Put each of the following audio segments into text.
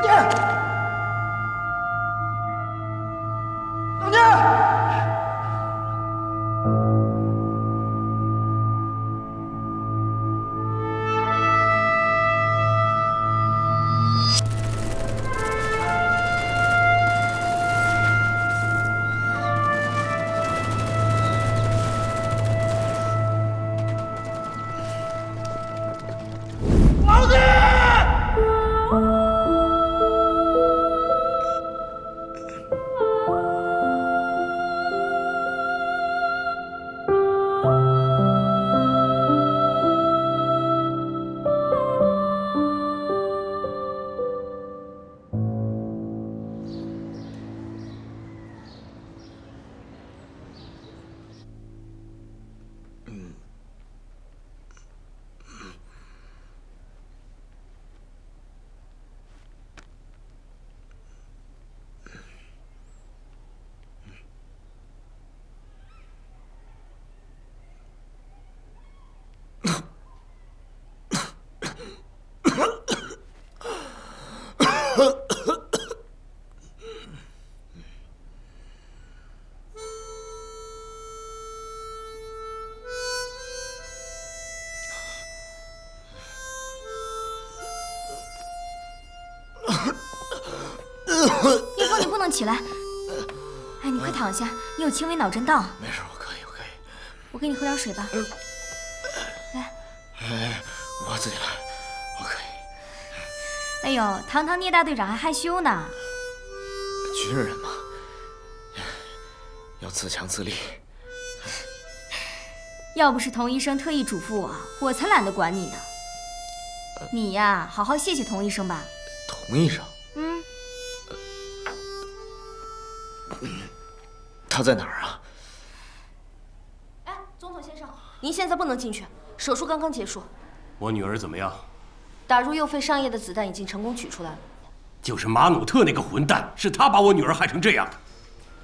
当家！叶枫，你不能起来。哎，你快躺下，你有轻微脑震荡。没事，我可以。我给你喝点水吧。来。哎，我自己来，我可以。哎呦，堂堂聂大队长还害羞呢。军人嘛，要自强自立。要不是童医生特意嘱咐我，我才懒得管你呢。你呀，好好谢谢童医生吧。童医生？他在哪儿啊？哎，总统先生，您现在不能进去，手术刚刚结束。我女儿怎么样？打入右肺上叶的子弹已经成功取出来了。就是马努特那个混蛋，是他把我女儿害成这样的。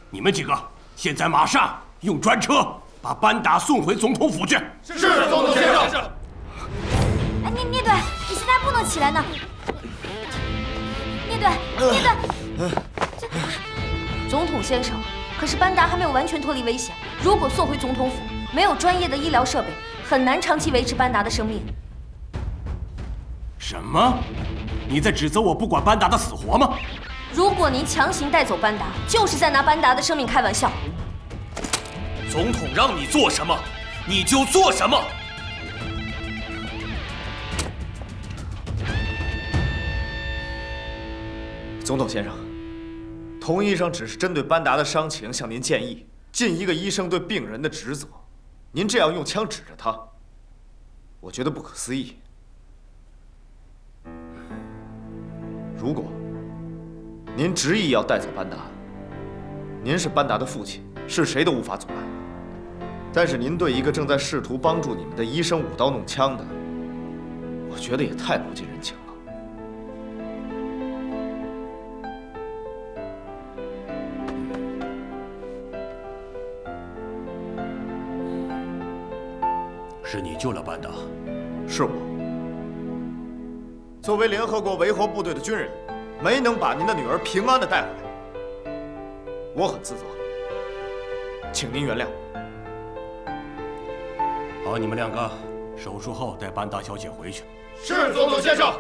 你们几个现在马上用专车把班达送回总统府去。是，总统先生。哎，聂队，你现在不能起来呢。聂队，总统先生，可是班达还没有完全脱离危险。如果送回总统府，没有专业的医疗设备，很难长期维持班达的生命。什么？你在指责我不管班达的死活吗？如果您强行带走班达，就是在拿班达的生命开玩笑。总统让你做什么，你就做什么。总统先生，童医生只是针对班达的伤情向您建议，尽一个医生对病人的职责。您这样用枪指着他，我觉得不可思议。如果您执意要带走班达，您是班达的父亲，是谁都无法阻拦。但是您对一个正在试图帮助你们的医生舞刀弄枪的，我觉得也太不近人情了。是你救了班达，是我。作为联合国维和部队的军人，没能把您的女儿平安地带回来，我很自责，请您原谅我。好，你们两个手术后带班达小姐回去。是，总统先生。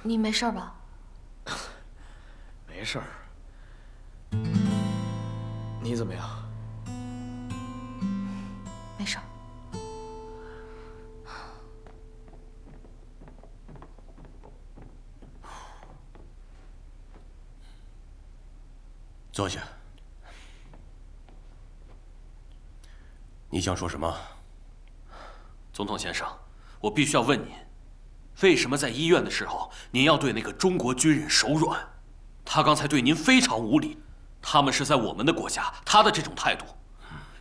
你没事吧？没事儿。你怎么样？没事儿。坐下。你想说什么？总统先生，我必须要问您，为什么在医院的时候您要对那个中国军人手软？他刚才对您非常无礼，他们是在我们的国家，他的这种态度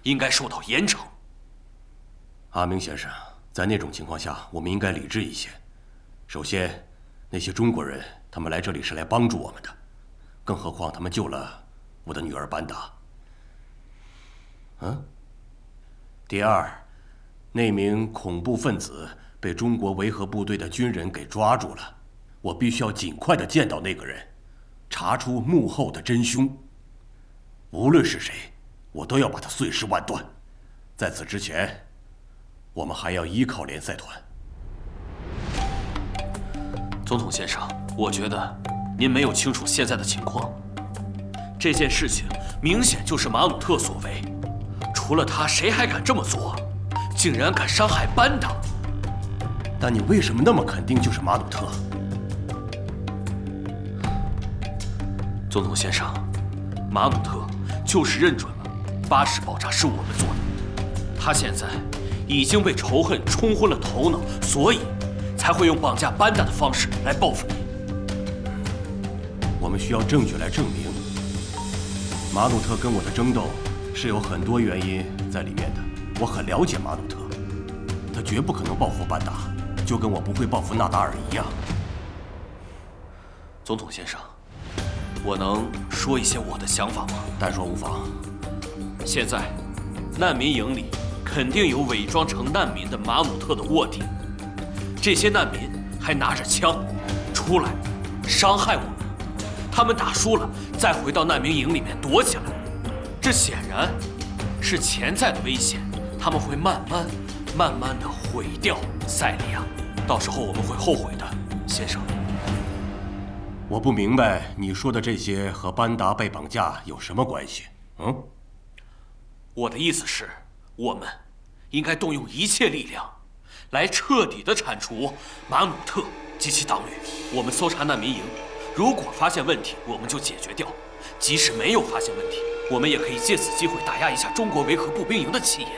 应该受到严惩。阿明先生，在那种情况下，我们应该理智一些。首先，那些中国人，他们来这里是来帮助我们的，更何况他们救了我的女儿班达。第二，那名恐怖分子被中国维和部队的军人给抓住了，我必须要尽快的见到那个人，查出幕后的真凶。无论是谁，我都要把他碎尸万段。在此之前，我们还要依靠联赛团。总统先生，我觉得您没有清楚现在的情况。这件事情明显就是马努特所为，除了他，谁还敢这么做？竟然敢伤害班达！但你为什么那么肯定就是马努特？总统先生，马努特就是认准了巴士爆炸是我们做的，他现在已经被仇恨冲昏了头脑，所以才会用绑架班达的方式来报复你。我们需要证据来证明，马努特跟我的争斗是有很多原因在里面的。我很了解马努特，他绝不可能报复班达，就跟我不会报复纳达尔一样。总统先生，我能说一些我的想法吗？但说无妨。现在，难民营里肯定有伪装成难民的马努特的卧底，这些难民还拿着枪出来伤害我们。他们打输了，再回到难民营里面躲起来，这显然是潜在的危险。他们会慢慢的毁掉塞利亚，到时候我们会后悔的，先生。我不明白你说的这些和班达被绑架有什么关系？我的意思是，我们应该动用一切力量，来彻底的铲除马努特及其党羽。我们搜查难民营，如果发现问题，我们就解决掉；即使没有发现问题，我们也可以借此机会打压一下中国维和步兵营的气焰。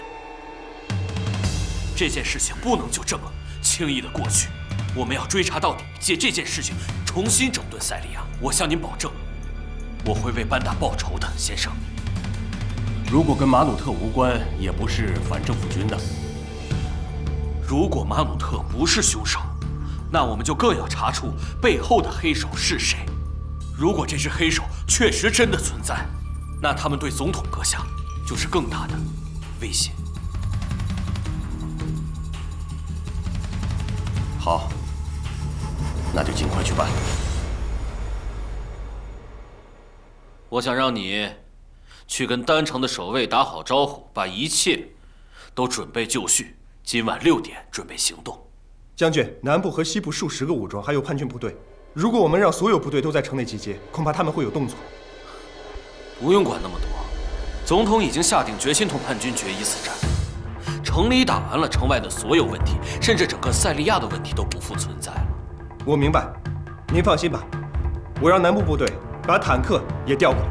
这件事情不能就这么轻易的过去，我们要追查到底，借这件事情重新整顿塞利亚。我向您保证，我会为班达报仇的，先生。如果跟马努特无关，也不是反政府军的。如果马努特不是凶手，那我们就更要查出背后的黑手是谁。如果这只黑手确实真的存在，那他们对总统阁下就是更大的威胁。好，那就尽快去办。我想让你去跟丹城的守卫打好招呼，把一切都准备就绪。今晚6点准备行动。将军，南部和西部数十个武装，还有叛军部队。如果我们让所有部队都在城内集结，恐怕他们会有动作。不用管那么多，总统已经下定决心同叛军决一死战。城里打完了，城外的所有问题，甚至整个塞利亚的问题都不复存在了。我明白，您放心吧，我让南部部队把坦克也调过来。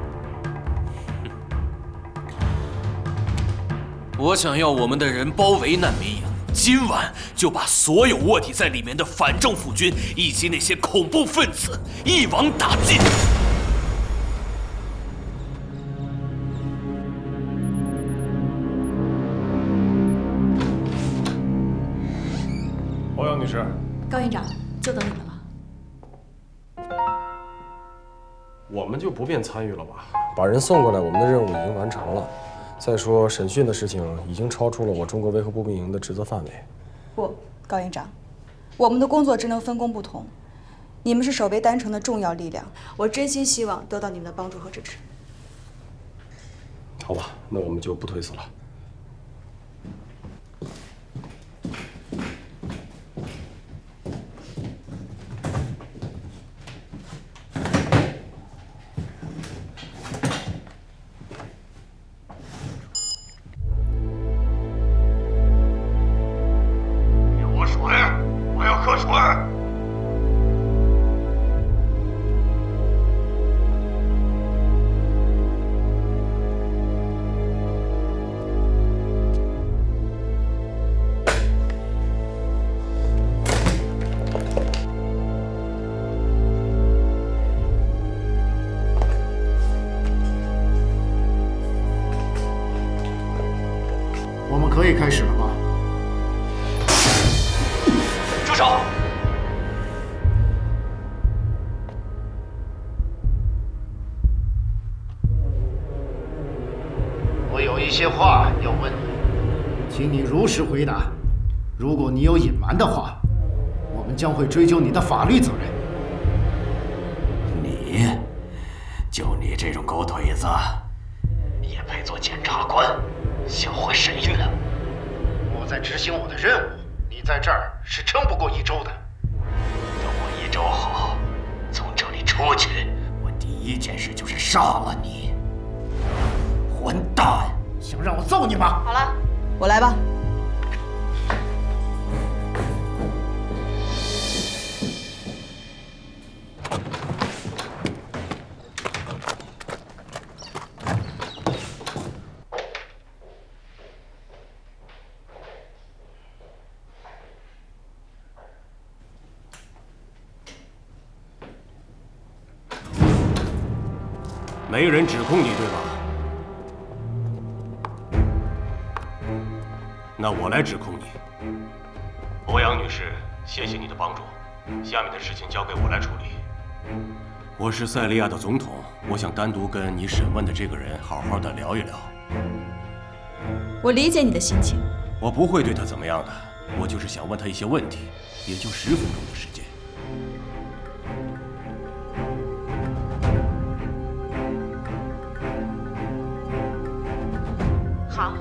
我想要我们的人包围难民营，今晚就把所有卧底在里面的反政府军以及那些恐怖分子一网打尽。欧阳女士，高院长，就等你们了。我们就不便参与了吧？把人送过来，我们的任务已经完成了。再说审讯的事情已经超出了我中国维和步兵营的职责范围。不，高院长，我们的工作职能分工不同，你们是守卫丹城的重要力量，我真心希望得到你们的帮助和支持。好吧，那我们就不推辞了。我们可以开始了吧？住手！些话要问你，请你如实回答。如果你有隐瞒的话，我们将会追究你的法律责任。就你这种狗腿子，也配做检察官？笑话谁呢？我在执行我的任务，你在这儿是撑不过1周的。等我1周后从这里出去，我第一件事就是杀了你！混蛋！想让我揍你吗？好了，我来吧。没人指控你，对吧？那我来指控你。欧阳女士，谢谢你的帮助，下面的事情交给我来处理。我是塞利亚的总统，我想单独跟你审问的这个人好好的聊一聊。我理解你的心情。我不会对他怎么样的，我就是想问他一些问题，也就10分钟的时间。好，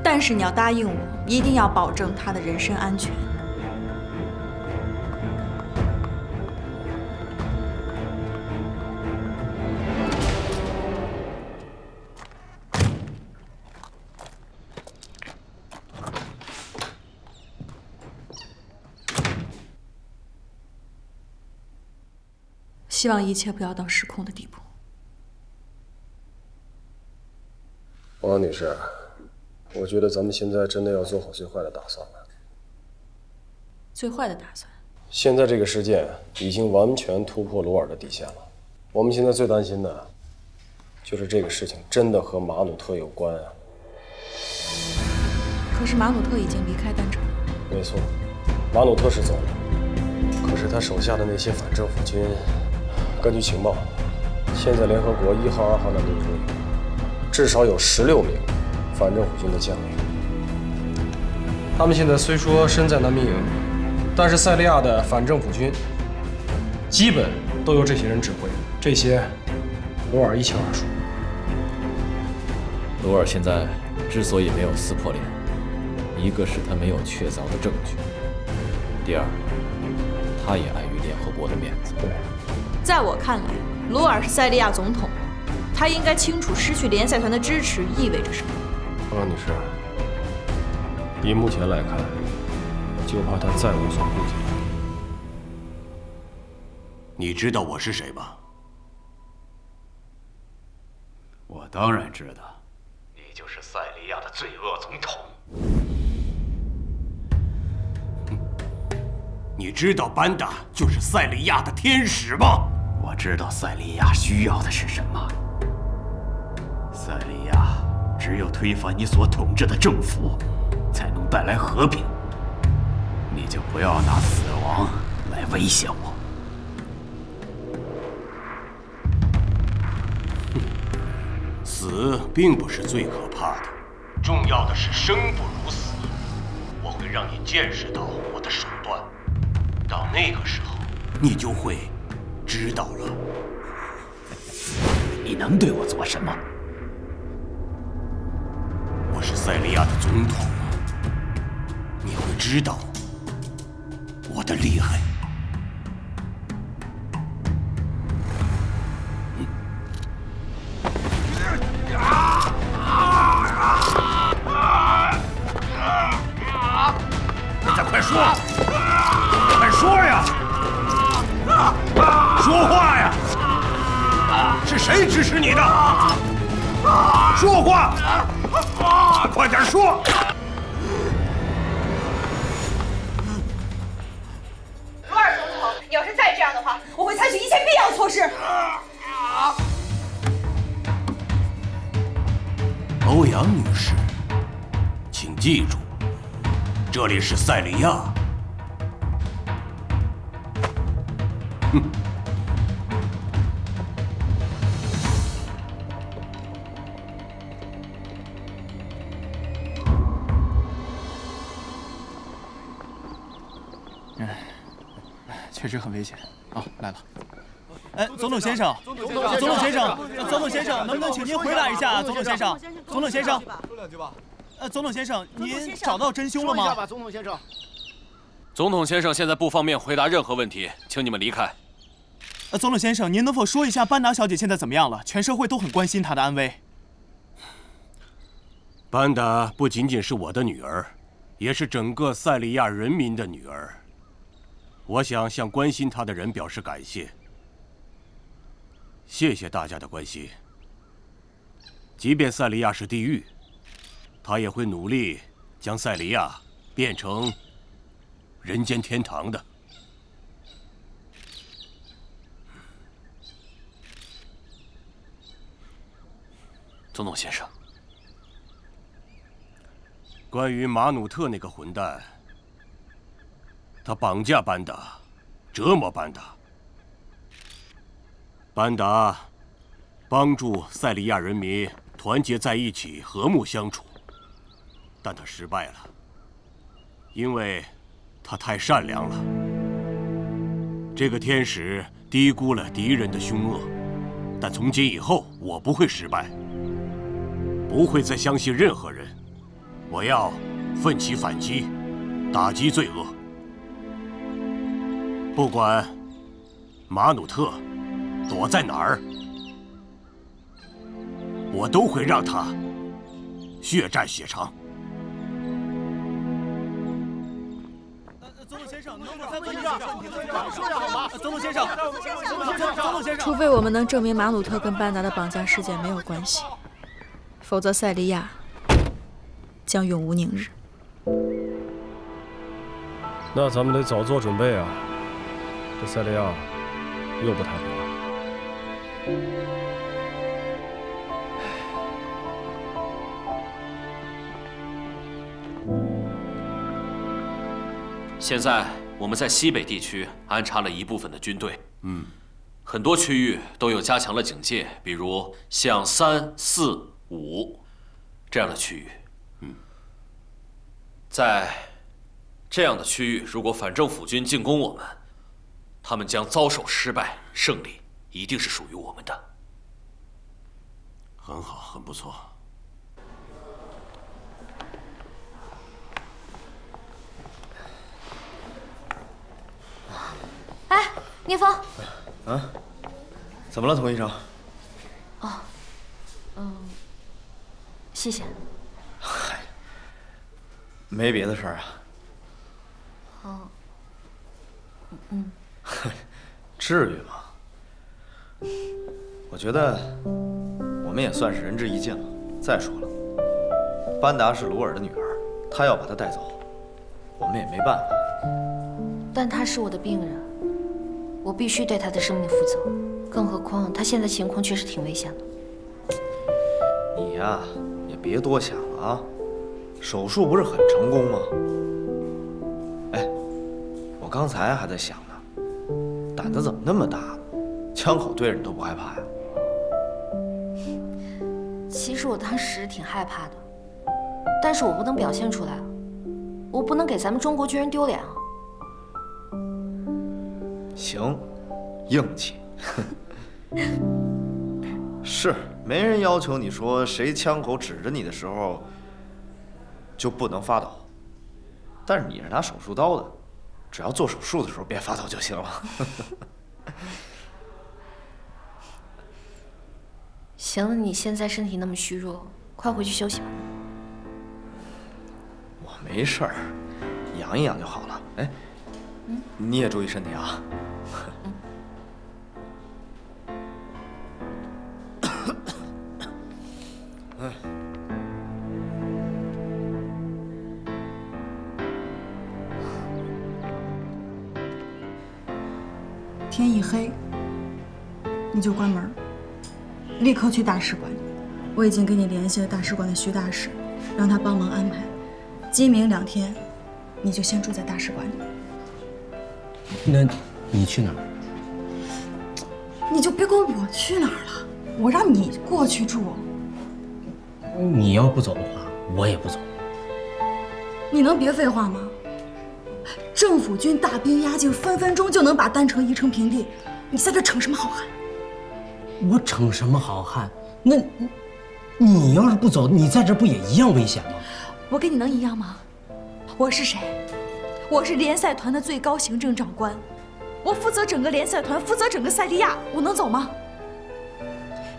但是你要答应我，一定要保证他的人身安全。希望一切不要到失控的地步。王女士，我觉得咱们现在真的要做好最坏的打算了。最坏的打算？现在这个事件已经完全突破罗尔的底线了。我们现在最担心的，就是这个事情真的和马努特有关啊。可是马努特已经离开丹城了。没错，马努特是走了，可是他手下的那些反政府军，根据情报，现在联合国1号、2号难民营里，至少有16名反政府军的将领。他们现在虽说身在难民营，但是塞利亚的反政府军基本都由这些人指挥，这些罗尔一清二楚。罗尔现在之所以没有撕破脸，一个是他没有确凿的证据，第二，他也碍于联合国的面子。对，在我看来，罗尔是塞利亚总统，他应该清楚失去联赛团的支持意味着什么。王女士，以目前来看，就怕他再无所顾忌了。你知道我是谁吧？我当然知道。你就是塞利亚的罪恶总统。你知道班达就是塞利亚的天使吗？我知道塞利亚需要的是什么。塞利亚只有推翻你所统治的政府，才能带来和平。你就不要拿死亡来威胁我。死并不是最可怕的，重要的是生不如死。我会让你见识到我的手段，到那个时候，你就会知道了。你能对我做什么？我是塞利亚的总统，你会知道我的厉害。你再快说，快说呀！说话呀！是谁指使你的？说话！快点说！罗尔总统，你要是再这样的话，我会采取一切必要措施。欧阳女士，请记住，这里是塞利亚。哼。确实很危险。哦，来了。哎，总统先生，总统先生，能不能请您回答一下？总统先生，总统先生，说两句吧。总统先生，您找到真凶了吗？总统先生。总统先生现在不方便回答任何问题，请你们离开。总统先生，您能否说一下班达小姐现在怎么样了？全社会都很关心她的安危。班达不仅仅是我的女儿，也是整个塞利亚人民的女儿。我想向关心她的人表示感谢。谢谢大家的关心。即便塞利亚是地狱，他也会努力将塞利亚变成人间天堂的。总统先生，关于马努特那个混蛋，他绑架班达，折磨班达。班达帮助塞利亚人民团结在一起，和睦相处，但他失败了，因为他太善良了。这个天使低估了敌人的凶恶，但从今以后，我不会失败，不会再相信任何人。我要奋起反击，打击罪恶。不管马努特躲在哪儿，我都会让他血债血偿。总统先生，能否再问一下问题的说点好吗？总统先生，除非我们能证明马努特跟班达的绑架事件没有关系，否则塞利亚将永无宁日。那咱们得早做准备啊！这塞利亚又不太平了。现在我们在西北地区安插了一部分的军队，很多区域都有加强了警戒，比如像3、4、5这样的区域。在这样的区域，如果反政府军进攻我们，他们将遭受失败，胜利一定是属于我们的。很好，很不错。哎，聂风。啊？怎么了，童医生？哦，谢谢。嗨，没别的事儿啊。至于吗？我觉得我们也算是仁至义尽了。再说了，班达是鲁尔的女儿，她要把她带走，我们也没办法。但她是我的病人，我必须对她的生命负责。更何况她现在情况确实挺危险的。你呀，也别多想了啊。手术不是很成功吗？哎，我刚才还在想呢，胆子怎么那么大呢？枪口对着你都不害怕呀？其实我当时挺害怕的，但是我不能表现出来啊，我不能给咱们中国军人丢脸啊。行，硬气。是，没人要求你说谁枪口指着你的时候就不能发抖，但是你是拿手术刀的，只要做手术的时候别发抖就行了。行了，你现在身体那么虚弱，快回去休息吧。我没事儿，养一养就好了。哎，你也注意身体啊。天一黑，你就关门，立刻去大使馆。我已经给你联系了大使馆的徐大使，让他帮忙安排。今明2天，你就先住在大使馆里。那你去哪儿？你就别管我去哪儿了，我让你过去住。你要不走的话，我也不走。你能别废话吗？政府军大兵压境，分分钟就能把丹城夷成平地。你在这逞什么好汉？我逞什么好汉？那，你要是不走，你在这不也一样危险吗？我跟你能一样吗？我是谁？我是联赛团的最高行政长官，我负责整个联赛团，负责整个塞利亚，我能走吗？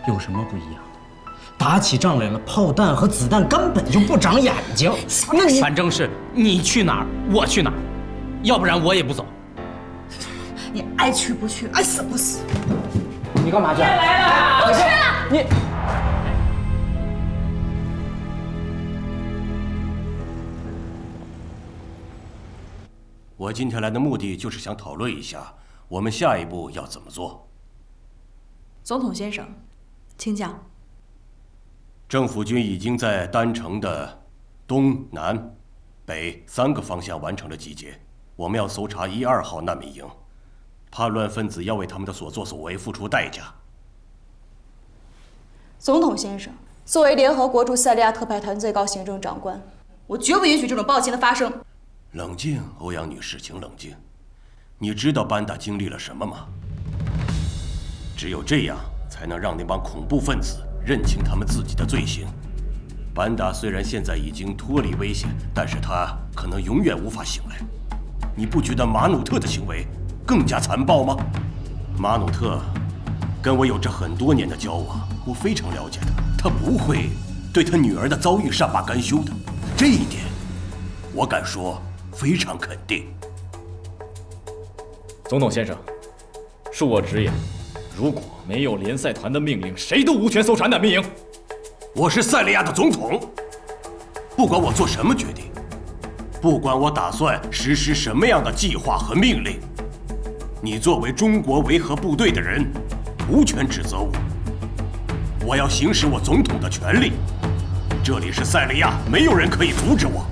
有什么不一样？打起仗来了，炮弹和子弹根本就不长眼睛。那你反正是你去哪儿，我去哪儿，要不然我也不走。你爱去不去，爱死不死。你干嘛去？来了，不去了。你。我今天来的目的就是想讨论一下，我们下一步要怎么做。总统先生，请讲。政府军已经在丹城的东南北3个方向完成了集结，我们要搜查1、2号难民营，叛乱分子要为他们的所作所为付出代价。总统先生，作为联合国驻塞利亚特派团最高行政长官，我绝不允许这种暴行的发生。冷静，欧阳女士，请冷静。你知道班达经历了什么吗？只有这样，才能让那帮恐怖分子认清他们自己的罪行。班达虽然现在已经脱离危险，但是他可能永远无法醒来。你不觉得马努特的行为更加残暴吗？马努特跟我有着很多年的交往，我非常了解他，他不会对他女儿的遭遇善罢甘休的。这一点，我敢说非常肯定。总统先生，恕我直言，如果没有联赛团的命令，谁都无权搜查难民营。我是塞利亚的总统，不管我做什么决定，不管我打算实施什么样的计划和命令，你作为中国维和部队的人，无权指责我。我要行使我总统的权利。这里是塞利亚，没有人可以阻止我，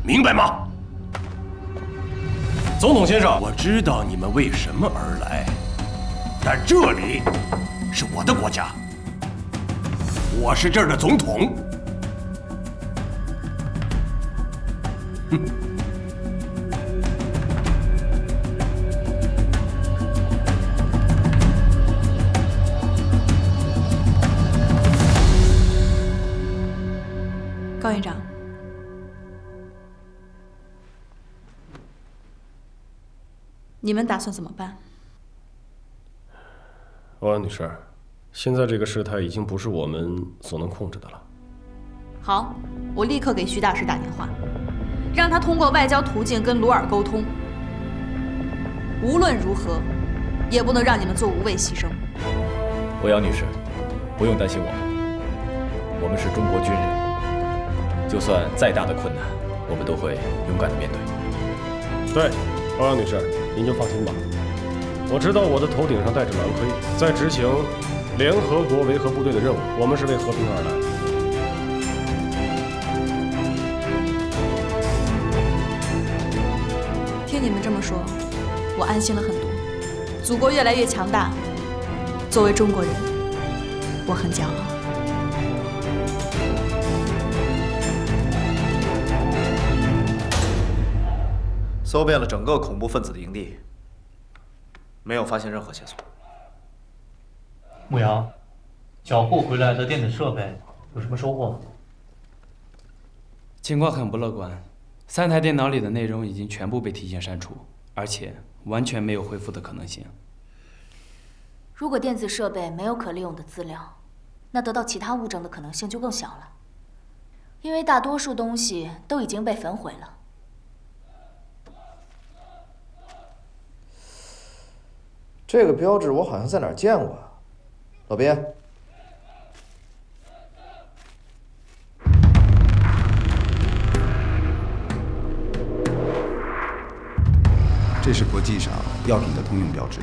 明白吗？总统先生，我知道你们为什么而来，但这里是我的国家，我是这儿的总统。哼。高院长，你们打算怎么办？欧阳女士，现在这个事态已经不是我们所能控制的了。好，我立刻给徐大使打电话，让他通过外交途径跟鲁尔沟通。无论如何，也不能让你们做无谓牺牲。欧阳女士，不用担心我们是中国军人，就算再大的困难，我们都会勇敢地面对。对，欧阳女士，您就放心吧。我知道我的头顶上戴着蓝盔，在执行联合国维和部队的任务，我们是为和平而来。听你们这么说，我安心了很多。祖国越来越强大，作为中国人，我很骄傲。搜遍了整个恐怖分子的营地，没有发现任何线索。牧羊，缴获回来的电子设备有什么收获？情况很不乐观，3台电脑里的内容已经全部被提前删除，而且完全没有恢复的可能性。如果电子设备没有可利用的资料，那得到其他物证的可能性就更小了，因为大多数东西都已经被焚毁了。这个标志我好像在哪儿见过，老边。这是国际上药品的通用标志，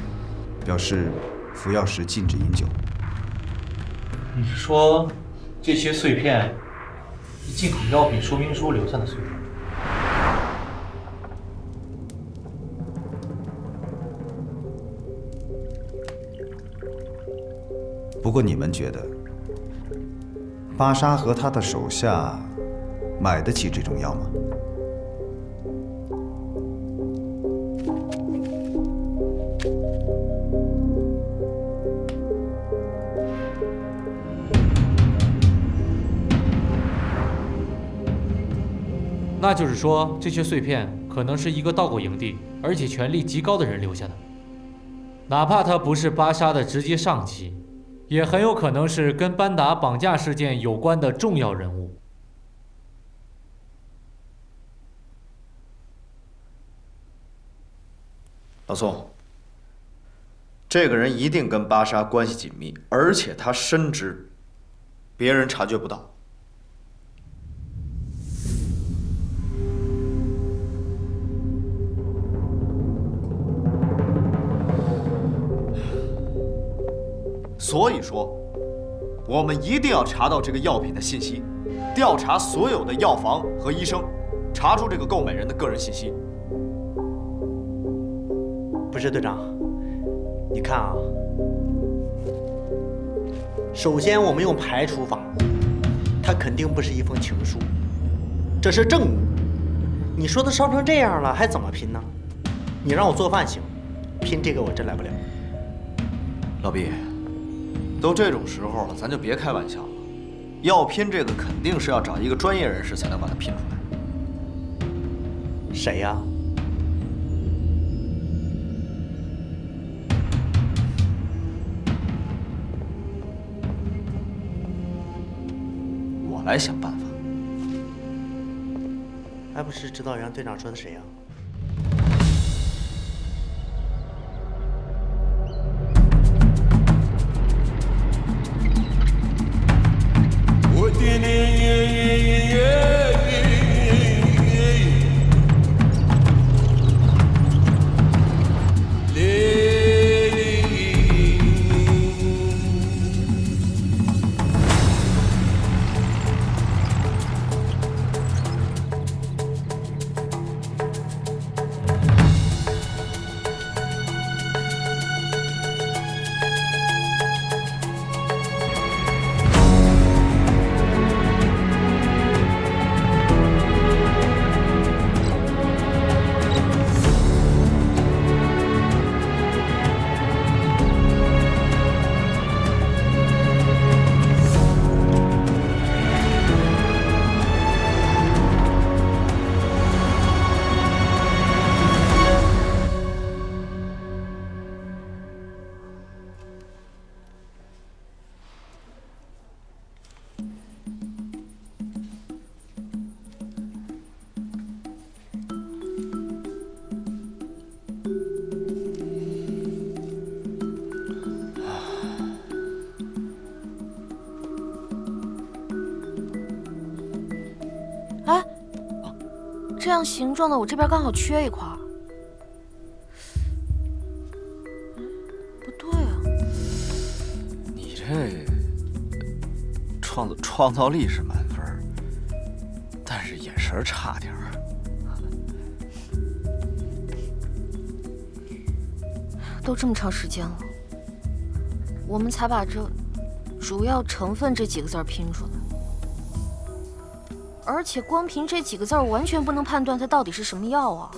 表示服药时禁止饮酒。你是说这些碎片是进口药品说明书留下的碎片？不过你们觉得，巴沙和他的手下买得起这种药吗？那就是说，这些碎片可能是一个盗狗营地，而且权力极高的人留下的。哪怕他不是巴沙的直接上级，也很有可能是跟班达绑架事件有关的重要人物。老宋，这个人一定跟巴沙关系紧密，而且他深知别人察觉不到。所以说，我们一定要查到这个药品的信息，调查所有的药房和医生，查出这个购买人的个人信息。不是队长，你看啊，首先我们用排除法，它肯定不是一封情书，这是证物。你说他烧成这样了，还怎么拼呢？你让我做饭行，拼这个我真来不了。老毕，都这种时候了，咱就别开玩笑了。要拼这个，肯定是要找一个专业人士才能把它拼出来。谁呀？我来想办法。还不是指导员队长说的谁呀？这样形状的我这边刚好缺一块。不对啊，你这创造力是满分，但是眼神差点儿。都这么长时间了，我们才把这主要成分这几个字拼出来。而且光凭这几个字，完全不能判断它到底是什么药啊！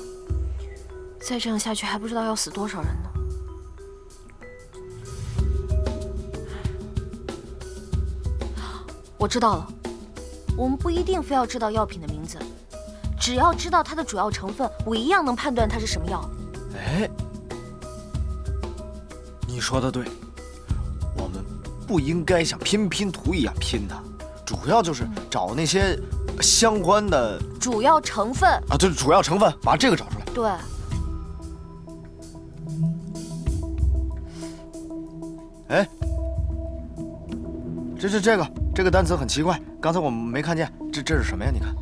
再这样下去，还不知道要死多少人呢。我知道了，我们不一定非要知道药品的名字，只要知道它的主要成分，我一样能判断它是什么药。哎，你说的对，我们不应该像拼图一样拼的，主要就是找那些相关的主要成分啊，对，主要成分，把这个找出来。对。哎，这个单词很奇怪，刚才我们没看见，这是什么呀？你看，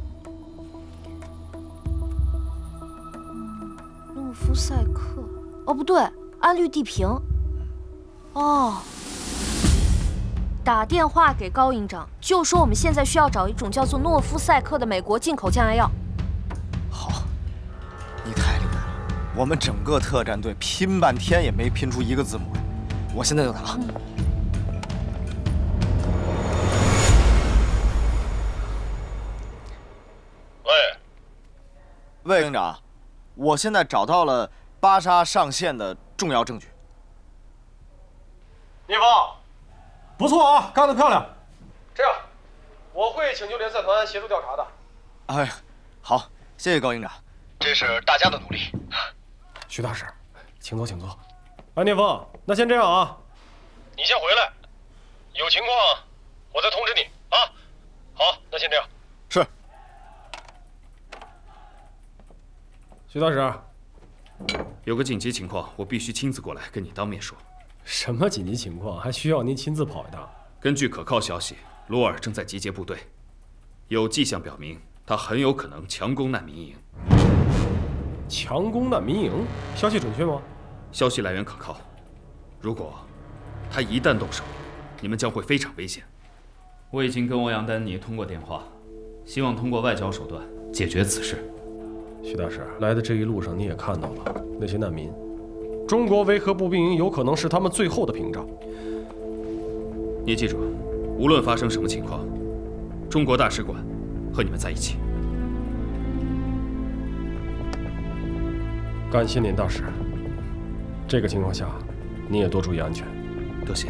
诺夫赛克。哦，不对，氨氯地平。哦。打电话给高营长，就说我们现在需要找一种叫做诺夫赛克的美国进口降压药。好，你太厉害了，我们整个特战队拼半天也没拼出一个字母来。我现在就打。魏营长，我现在找到了巴沙上线的重要证据。聂风。不错啊，干得漂亮！这样，我会请求联赛团协助调查的。哎，好，谢谢高营长，这是大家的努力。徐大使，请坐，请坐。安念峰，那先这样啊，你先回来，有情况我再通知你啊。好，那先这样。是。徐大使，有个紧急情况，我必须亲自过来跟你当面说。什么紧急情况？还需要您亲自跑一趟？根据可靠消息，罗尔正在集结部队，有迹象表明他很有可能强攻难民营。强攻难民营？消息准确吗？消息来源可靠。如果他一旦动手，你们将会非常危险。我已经跟欧阳丹尼通过电话，希望通过外交手段解决此事。徐大使，来的这一路上你也看到了那些难民，中国维和步兵营有可能是他们最后的屏障。你记住，无论发生什么情况，中国大使馆和你们在一起。感谢您，大使。这个情况下，您也多注意安全。多谢。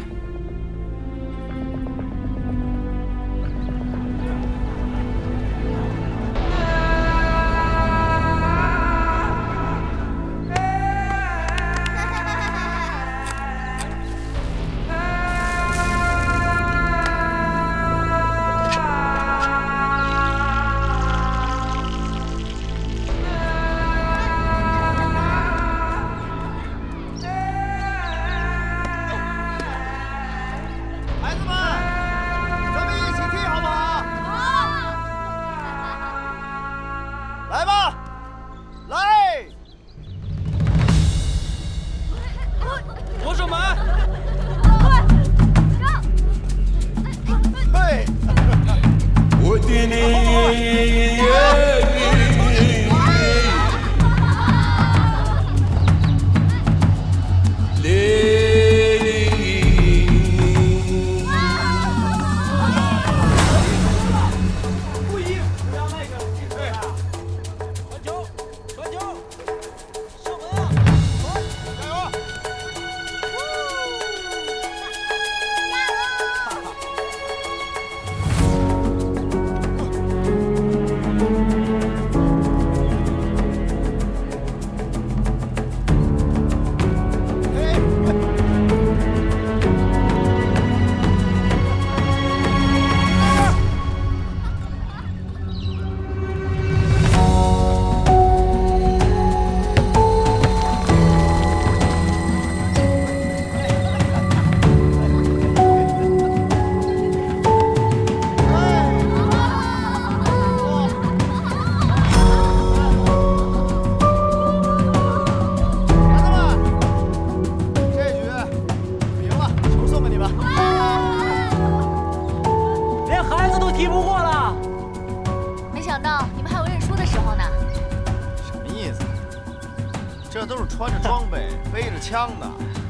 这都是穿着装备、背着枪的，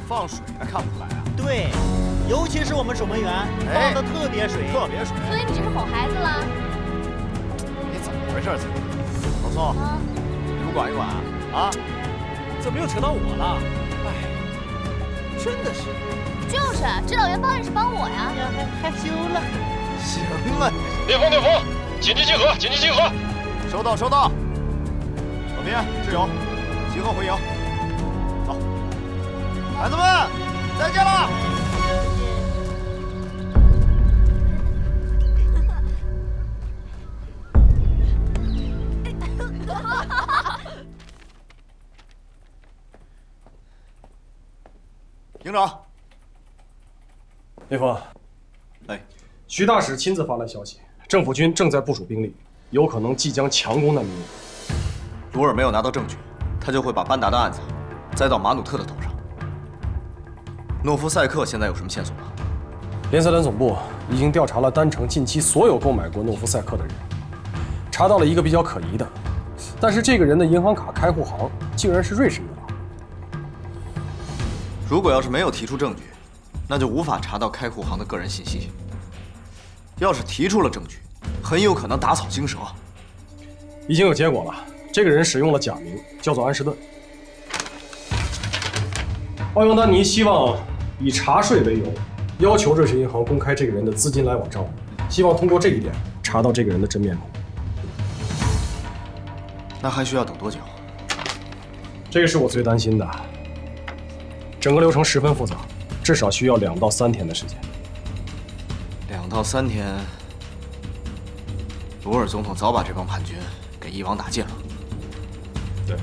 放水的看不出来啊？对，尤其是我们守门员放的特别水，特别水。所以你只是哄孩子了？你怎么回事，自己？老宋，你不管一管啊？怎么又扯到我了？哎，真的是。就是，指导员帮人是帮我呀。害羞了。行了，烈风，紧急集合，紧急集合。收到，收到。小编、志勇，集合回营。走，孩子们，再见了。营长，烈风，哎，徐大使亲自发来消息，政府军正在部署兵力，有可能即将强攻难民营。鲁尔没有拿到证据，他就会把班达的案子栽到马努特的头上。诺夫赛克现在有什么线索吗？联赛丹总部已经调查了丹城近期所有购买过诺夫赛克的人，查到了一个比较可疑的，但是这个人的银行卡开户行竟然是瑞士银行。如果要是没有提出证据，那就无法查到开户行的个人信息。要是提出了证据，很有可能打草惊蛇。已经有结果了，这个人使用了假名，叫做安士顿。奥扬丹尼希望以查税为由，要求瑞士银行公开这个人的资金来往账务，希望通过这一点查到这个人的真面目。那还需要等多久？这个是我最担心的。整个流程十分复杂，至少需要2到3天的时间。2到3天，鲁尔总统早把这帮叛军给一网打尽了。对。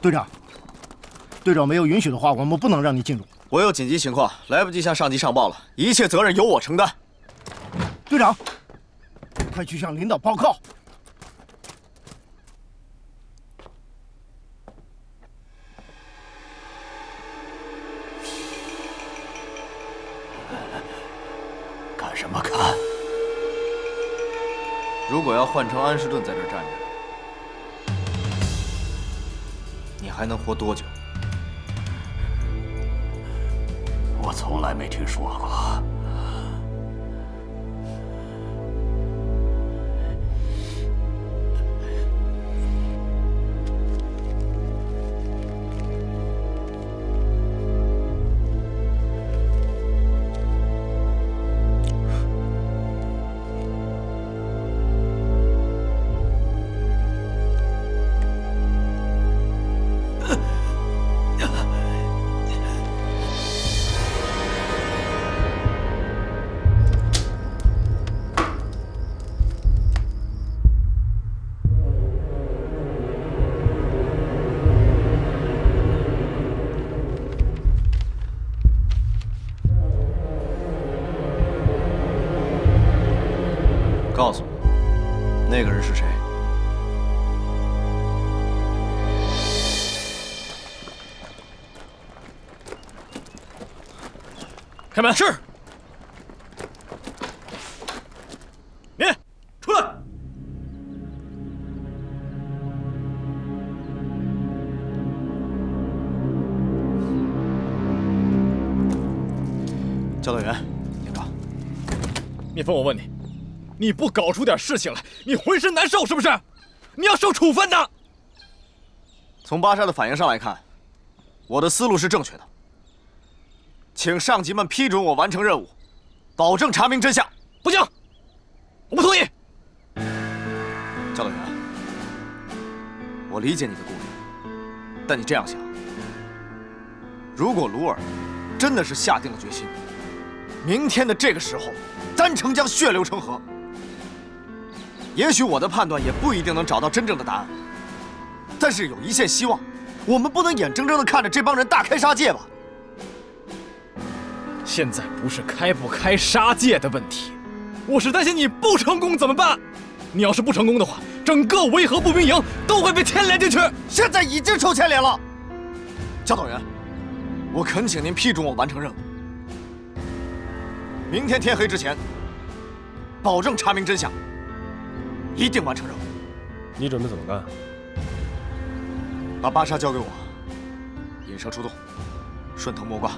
队长，队长没有允许的话，我们不能让你进入。我有紧急情况，来不及向上级上报了，一切责任由我承担。队长，快去向领导报告。看什么看？如果要换成安士顿在这儿站着，你还能活多久？我从来没听说过。告诉我，那个人是谁？开门。是。你出来。教导员，领导。聂风，我问你。你不搞出点事情来，你浑身难受是不是？你要受处分的。从巴沙的反应上来看，我的思路是正确的。请上级们批准我完成任务，保证查明真相。不行，我不同意。教导员，我理解你的顾虑，但你这样想：如果鲁尔真的是下定了决心，明天的这个时候，丹城将血流成河。也许我的判断也不一定能找到真正的答案，但是有一线希望，我们不能眼睁睁地看着这帮人大开杀戒吧？现在不是开不开杀戒的问题，我是担心你不成功怎么办？你要是不成功的话，整个维和步兵营都会被牵连进去。现在已经受牵连了。教导员，我恳请您批准我完成任务，明天天黑之前，保证查明真相。一定完成任务。你准备怎么干？把巴沙交给我，引蛇出洞，顺藤摸瓜。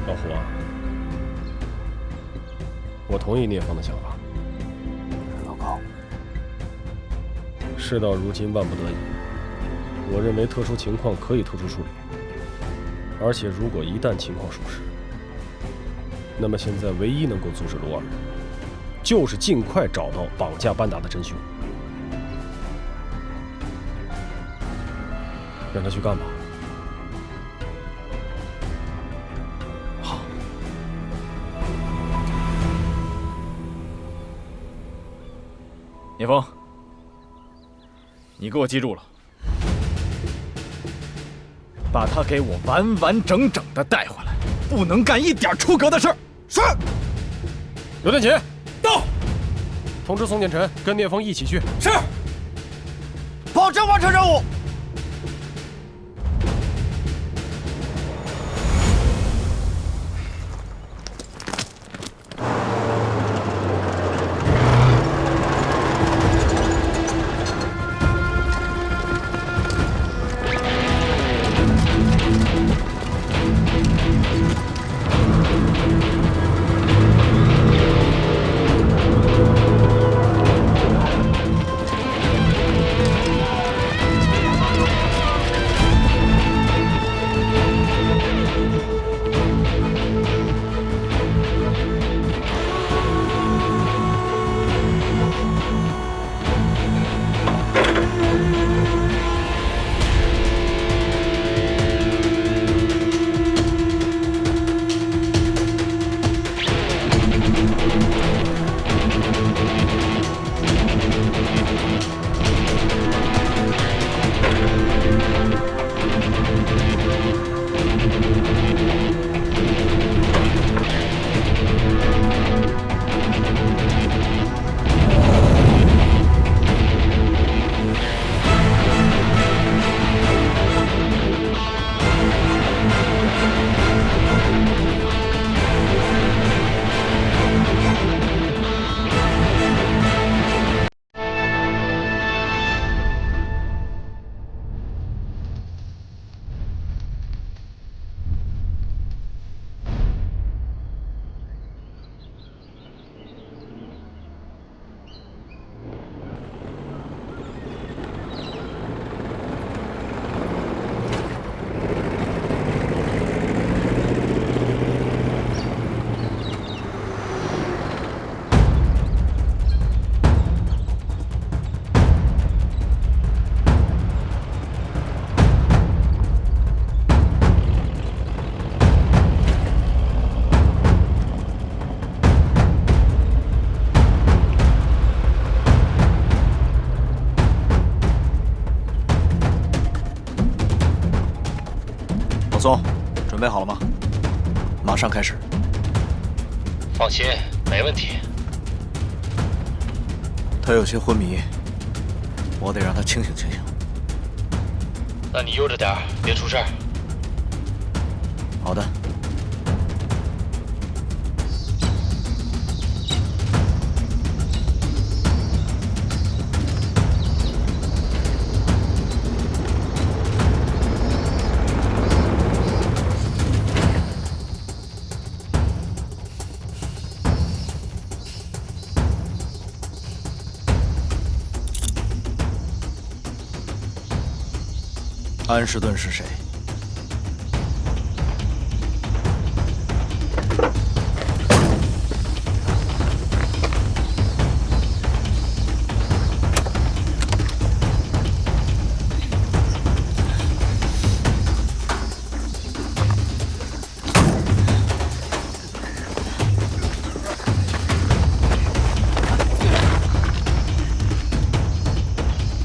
老胡啊，我同意聂风的想法。老高，事到如今，万不得已。我认为特殊情况可以特殊处理，而且如果一旦情况属实，那么现在唯一能够阻止鲁尔，就是尽快找到绑架班达的真凶，让他去干吧。好。聂风，你给我记住了。把他给我完完整整的带回来，不能干一点出格的事儿。是。刘殿前到。通知宋建臣跟聂风一起去。是。保证完成任务。准备好了吗？马上开始。放心，没问题。他有些昏迷，我得让他清醒清醒。那你悠着点，别出事儿。好的。安士顿是谁？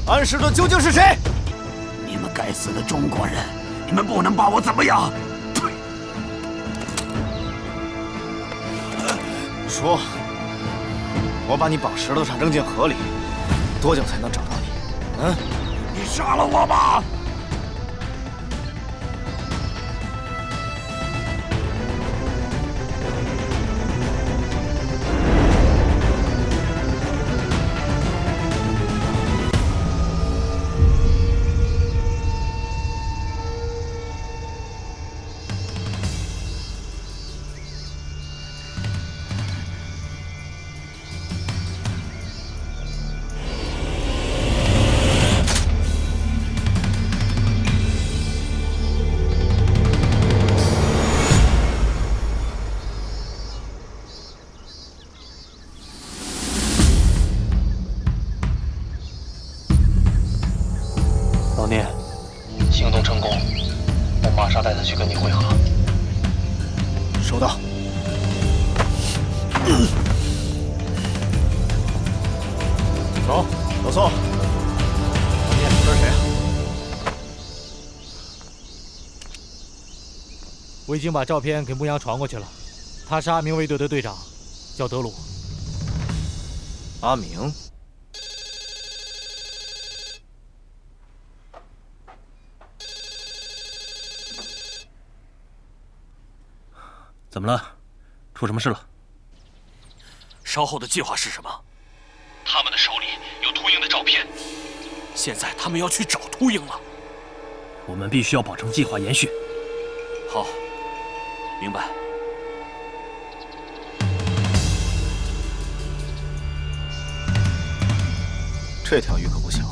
安士顿究竟是谁？你们该死的中国人！你们不能把我怎么样！说，我把你绑石头上扔进河里，多久才能找到你？嗯？你杀了我吧！老聂，行动成功，我马上带他去跟你会合。收到。走，老宋。老聂，这是谁啊？我已经把照片给牧羊传过去了，他是阿明卫队的队长，叫德鲁。阿明。怎么了？出什么事了？稍后的计划是什么？他们的手里有秃鹰的照片，现在他们要去找秃鹰了。我们必须要保证计划延续。好，明白。这条鱼可不小。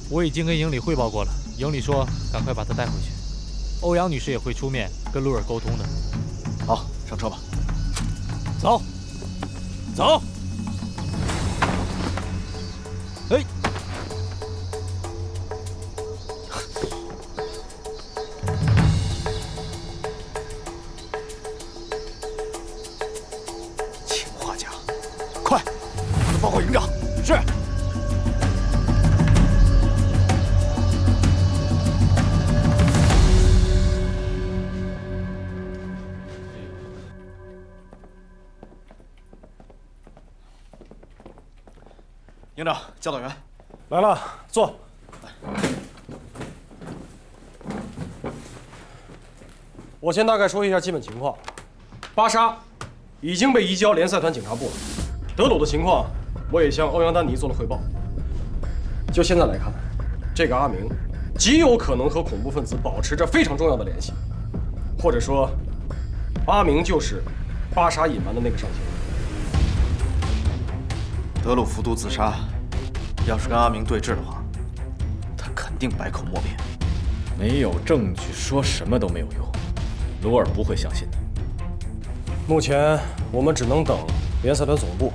我已经跟营里汇报过了，营里说赶快把他带回去。欧阳女士也会出面跟鲁尔沟通的。好，上车吧。走，走。哎，氰化钾，快，报告营长。是。营长，教导员，来了，坐。我先大概说一下基本情况。巴沙已经被移交联赛团警察部了。德鲁的情况，我也向欧阳丹尼做了汇报。就现在来看，这个阿明极有可能和恐怖分子保持着非常重要的联系，或者说，阿明就是巴沙隐瞒的那个上校。德鲁服毒自杀，要是跟阿明对峙的话，他肯定百口莫辩。没有证据，说什么都没有用，鲁尔不会相信的。目前我们只能等联赛团总部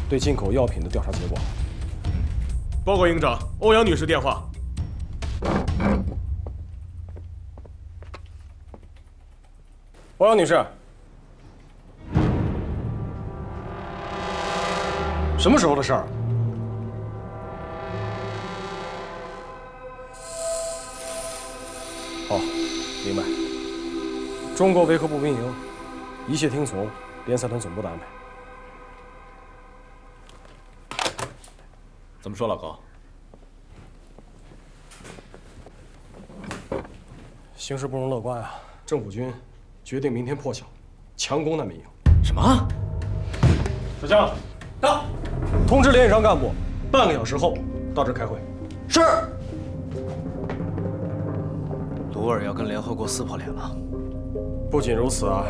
对进口药品的调查结果。报告营长，欧阳女士电话。欧阳女士，什么时候的事儿？好，明白。中国维和步兵营一切听从联赛团总部的安排。怎么说，老高？形势不容乐观啊！政府军决定明天破晓，强攻难民营。什么？小强，到！通知连以上干部，半个小时后到这开会。是。鲁尔要跟联合国撕破脸了。不仅如此啊，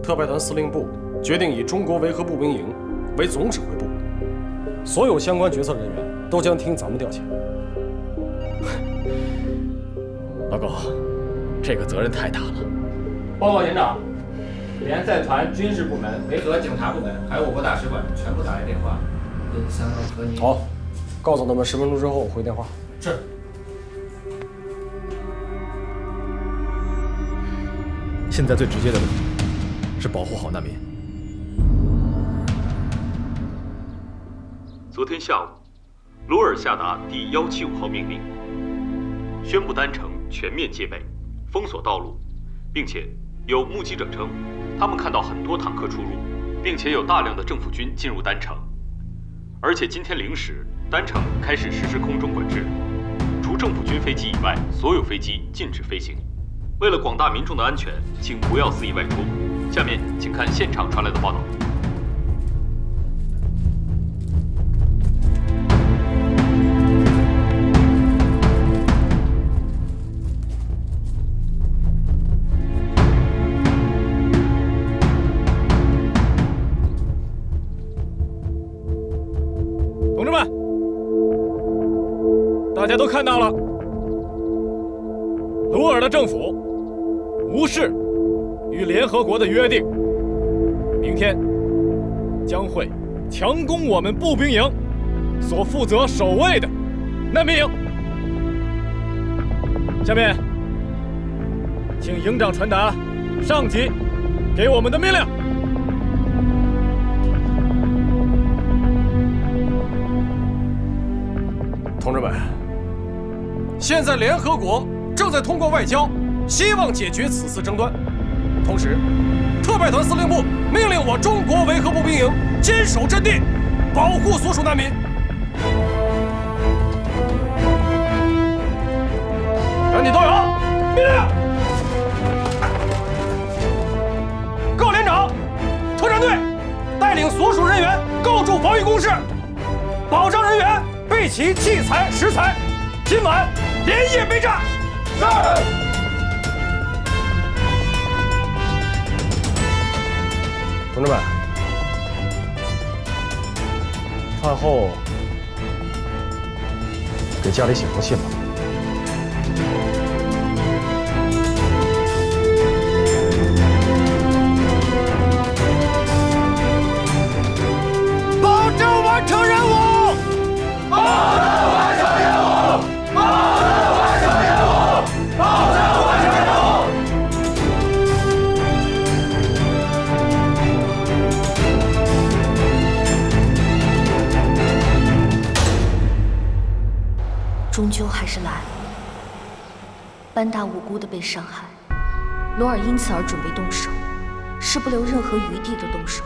特派团司令部决定以中国维和步兵营为总指挥部，所有相关决策人员都将听咱们调遣。老高，这个责任太大了。报告营长，联赛团、军事部门、维和警察部门，还有我国大使馆全部打来电话，想要和您。好，告诉他们10分钟之后回电话。是。现在最直接的问题是保护好难民。昨天下午，鲁尔下达第175号命令，宣布丹城全面戒备，封锁道路，并且有目击者称，他们看到很多坦克出入，并且有大量的政府军进入丹城。而且今天0时，丹城开始实施空中管制，除政府军飞机以外，所有飞机禁止飞行。为了广大民众的安全，请不要肆意外出。下面请看现场传来的报道。同志们，大家都看到了，鲁尔的政府无视与联合国的约定，明天将会强攻我们步兵营所负责守卫的难民营。下面，请营长传达上级给我们的命令。同志们，现在联合国正在通过外交，希望解决此次争端。同时，特派团司令部命令我中国维和步兵营坚守阵地，保护所属难民。赶紧动员！命令！各连长、特战队带领所属人员构筑防御工事，保障人员备齐器材食材，今晚连夜备战。是。同志们，饭后给家里写封信吧。保证完成任务！保证完成任务！保证完成任务！保证完成任务！终究还是来了。班达无辜的被伤害，罗尔因此而准备动手，是不留任何余地的动手。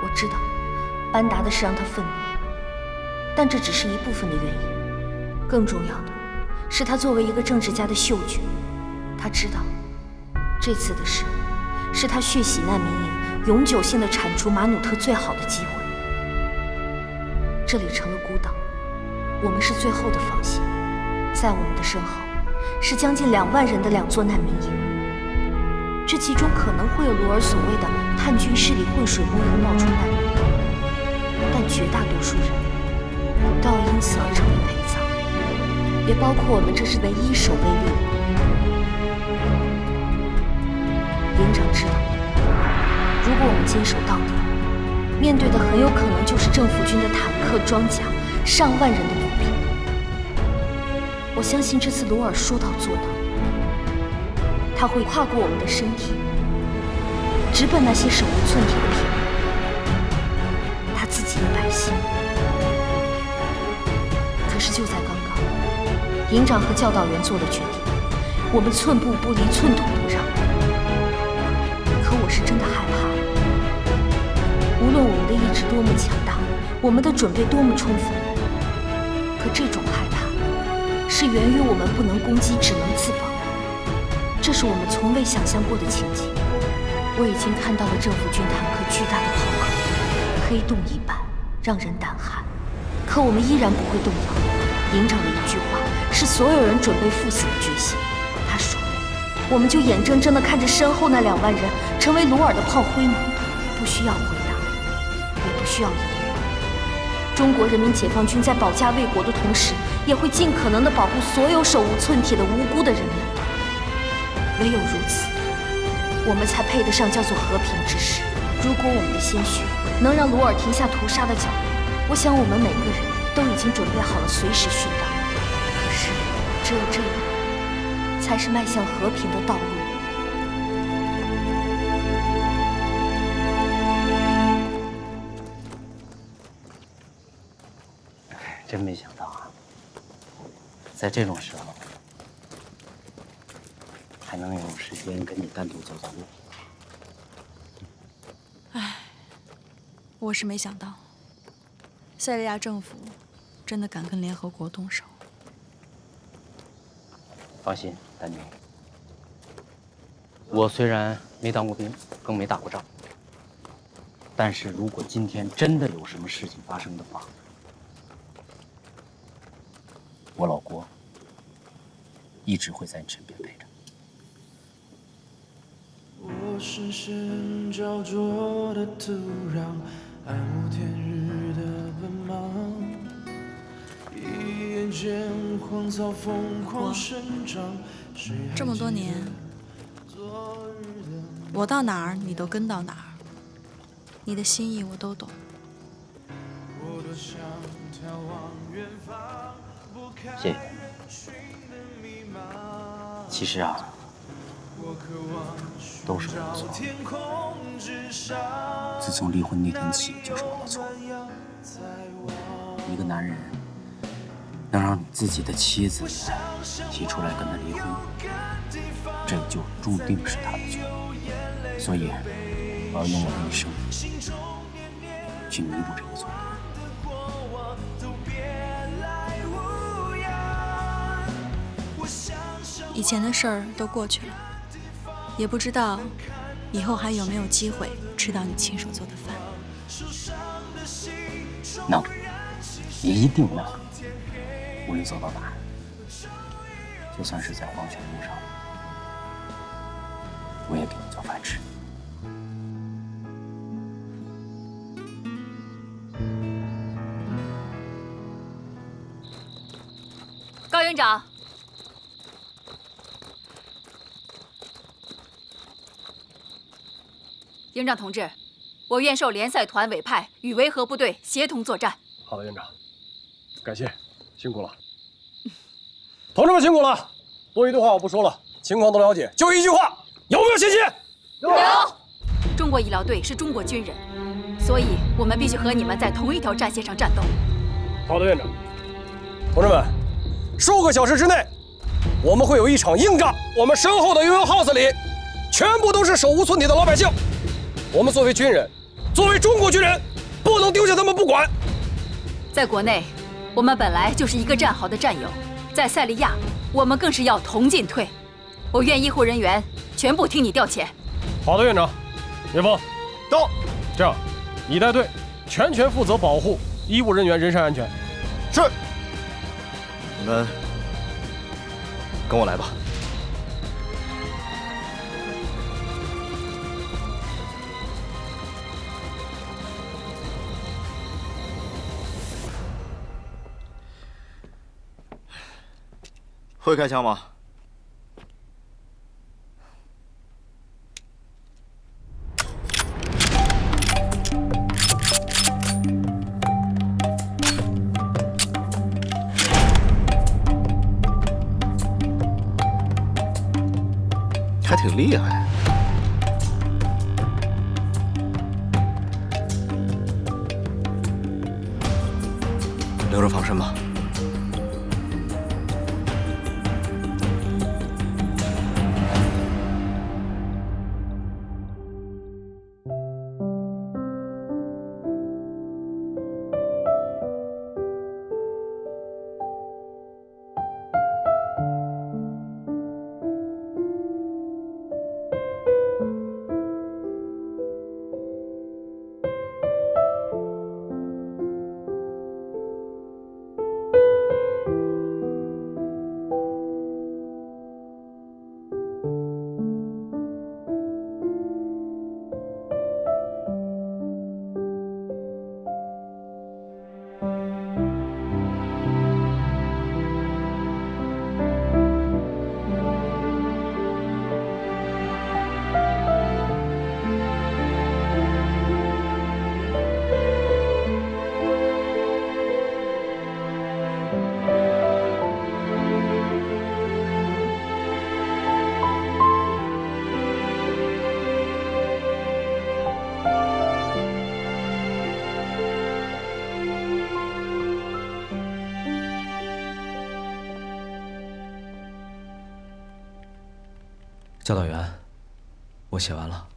我知道，班达的事让他愤怒，但这只是一部分的原因。更重要的是，他作为一个政治家的嗅觉，他知道这次的事是他血洗难民营、永久性的铲除马努特最好的机会。这里成了孤岛，我们是最后的防线，在我们的身后是将近2万人的2座难民营。这其中可能会有鲁尔所谓的叛军势力浑水摸鱼冒充难民，但绝大多数人都要因此而成为陪葬，也包括我们这是唯一守卫力量。连长知道，如果我们坚守到底，面对的很有可能就是政府军的坦克、装甲、上万人的步兵。我相信这次鲁尔说到做到，他会跨过我们的身体，直奔那些手无寸铁的平民，他自己的百姓。可是就在刚刚，营长和教导员做了决定，我们寸步不离，寸土不让。可我是真的害怕了。无论我们的意志多么强大，我们的准备多么充分，可这种害怕是源于我们不能攻击，只能自保。这是我们从未想象过的情景。我已经看到了政府军坦克巨大的炮口，黑洞一般，让人胆寒。可我们依然不会动摇。营长的一句话，是所有人准备赴死的决心。他说：“我们就眼睁睁地看着身后那2万人成为鲁尔的炮灰吗？”不需要回答，也不需要犹豫。中国人民解放军在保家卫国的同时，也会尽可能地保护所有手无寸铁的无辜的人们。唯有如此，我们才配得上叫做和平之时。如果我们的鲜血能让鲁尔停下屠杀的脚步，我想我们每个人都已经准备好了随时殉道。可是，只有这样，才是迈向和平的道路。真没想到啊，在这种时候还能有时间跟你单独走走路。唉，我是没想到，塞利亚政府真的敢跟联合国动手。放心，丹妮，我虽然没当过兵，更没打过仗，但是如果今天真的有什么事情发生的话，我老郭一直会在你身边陪着。我深深焦灼的土壤，暗无天日的奔忙，一眼间荒草疯狂生长。这么多年，我到哪儿你都跟到哪儿，你的心意我都懂。我多想眺望远方，谢谢。其实啊，都是我的错。自从离婚那天起，就是我的错。一个男人能让自己的妻子提出来跟他离婚，这就注定是他的错。所以，我要用我的一生去弥补这个错。以前的事儿都过去了，也不知道以后还有没有机会吃到你亲手做的饭。能，一定能。无论走到哪儿，就算是在黄泉路上，我也给你做饭吃。高营长。营长同志，我愿受联赛团委派，与维和部队协同作战。好的，营长，感谢，辛苦了。同志们辛苦了，多余的话我不说了，情况都了解，就一句话，有没有信心？有。中国医疗队是中国军人，所以我们必须和你们在同一条战线上战斗。好的，院长。同志们，15个小时之内，我们会有一场硬仗。我们身后的悠悠 house 里，全部都是手无寸铁的老百姓。我们作为军人，作为中国军人，不能丢下他们不管。在国内，我们本来就是一个战壕的战友，在塞利亚，我们更是要同进退。我愿医护人员全部听你调遣。好的，院长。叶峰，到。这样，你带队，全权负责保护医务人员人身安全。是。你们跟我来吧。会开枪吗？还挺厉害。留着防身吧。教导员，我写完了。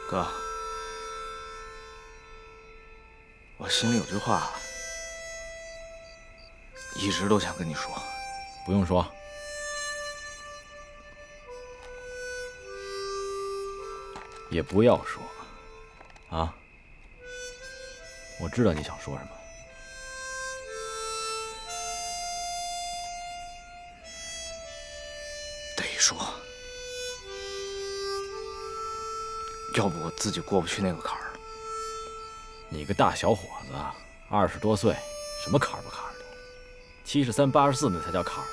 哥，我心里有句话，一直都想跟你说。不用说。也不要说。啊？我知道你想说什么。得说。要不我自己过不去那个坎儿。你个大小伙子，20多岁，什么坎儿不坎儿的？73、84那才叫坎儿呢。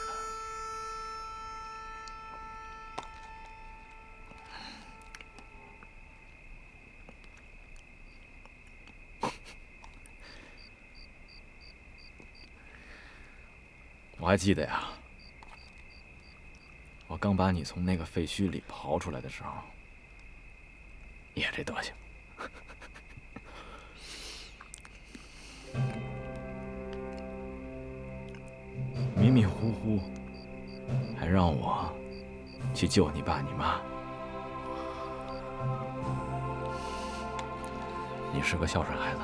我还记得呀，我刚把你从那个废墟里刨出来的时候，也这德行。迷迷糊糊，还让我去救你爸你妈。你是个孝顺孩子。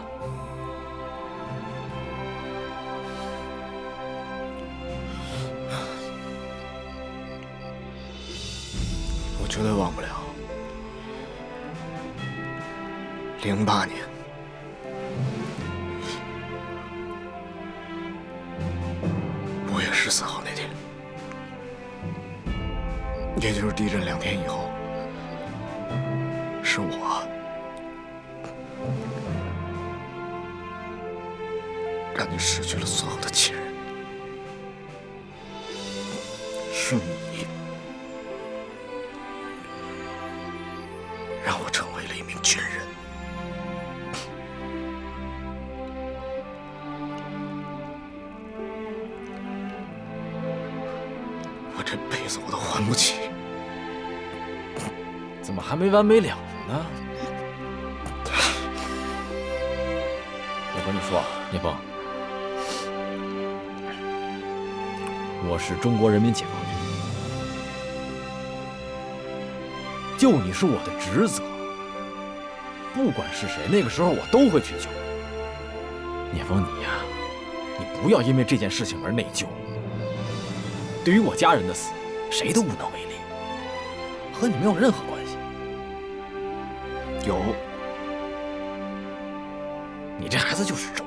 我绝对忘不了08年，5月14号那天，也就是地震2天以后，是我让你失去了所有的亲人，是你让我成为了一名军人。我这辈子我都还不起。怎么还没完没了呢？我和你说，聂风，我是中国人民解放军，救你是我的职责。不管是谁，那个时候我都会去救。聂风，你呀，你不要因为这件事情而内疚。对于我家人的死，谁都无能为力，和你没有任何关系。有，你这孩子就是轴。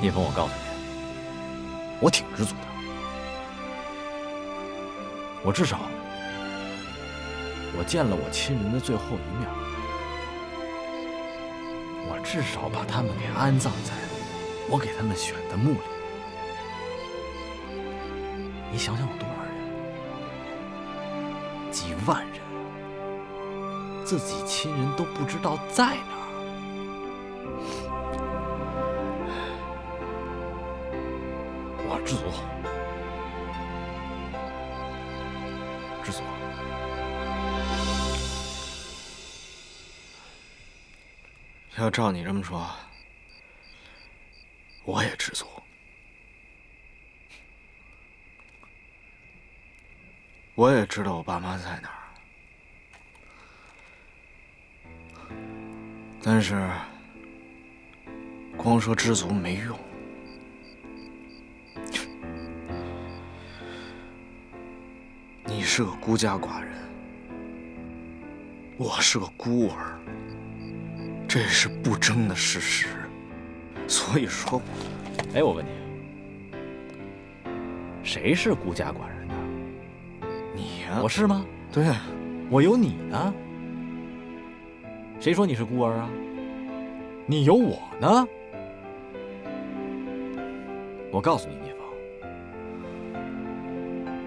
聂风，我告诉你，我挺知足的。我至少，我见了我亲人的最后一面，我至少把他们给安葬在我给他们选的墓里。你想想有多少人，几万人，自己亲人都不知道在哪儿。我知足，知足。要照你这么说，我也知足。我也知道我爸妈在哪儿，但是光说知足没用。是个孤家寡人，我是个孤儿，这是不争的事实。所以说，哎，我问你，谁是孤家寡人呢？你呀。我是吗？对，我有你呢。谁说你是孤儿啊？你有我呢。我告诉你，聂风，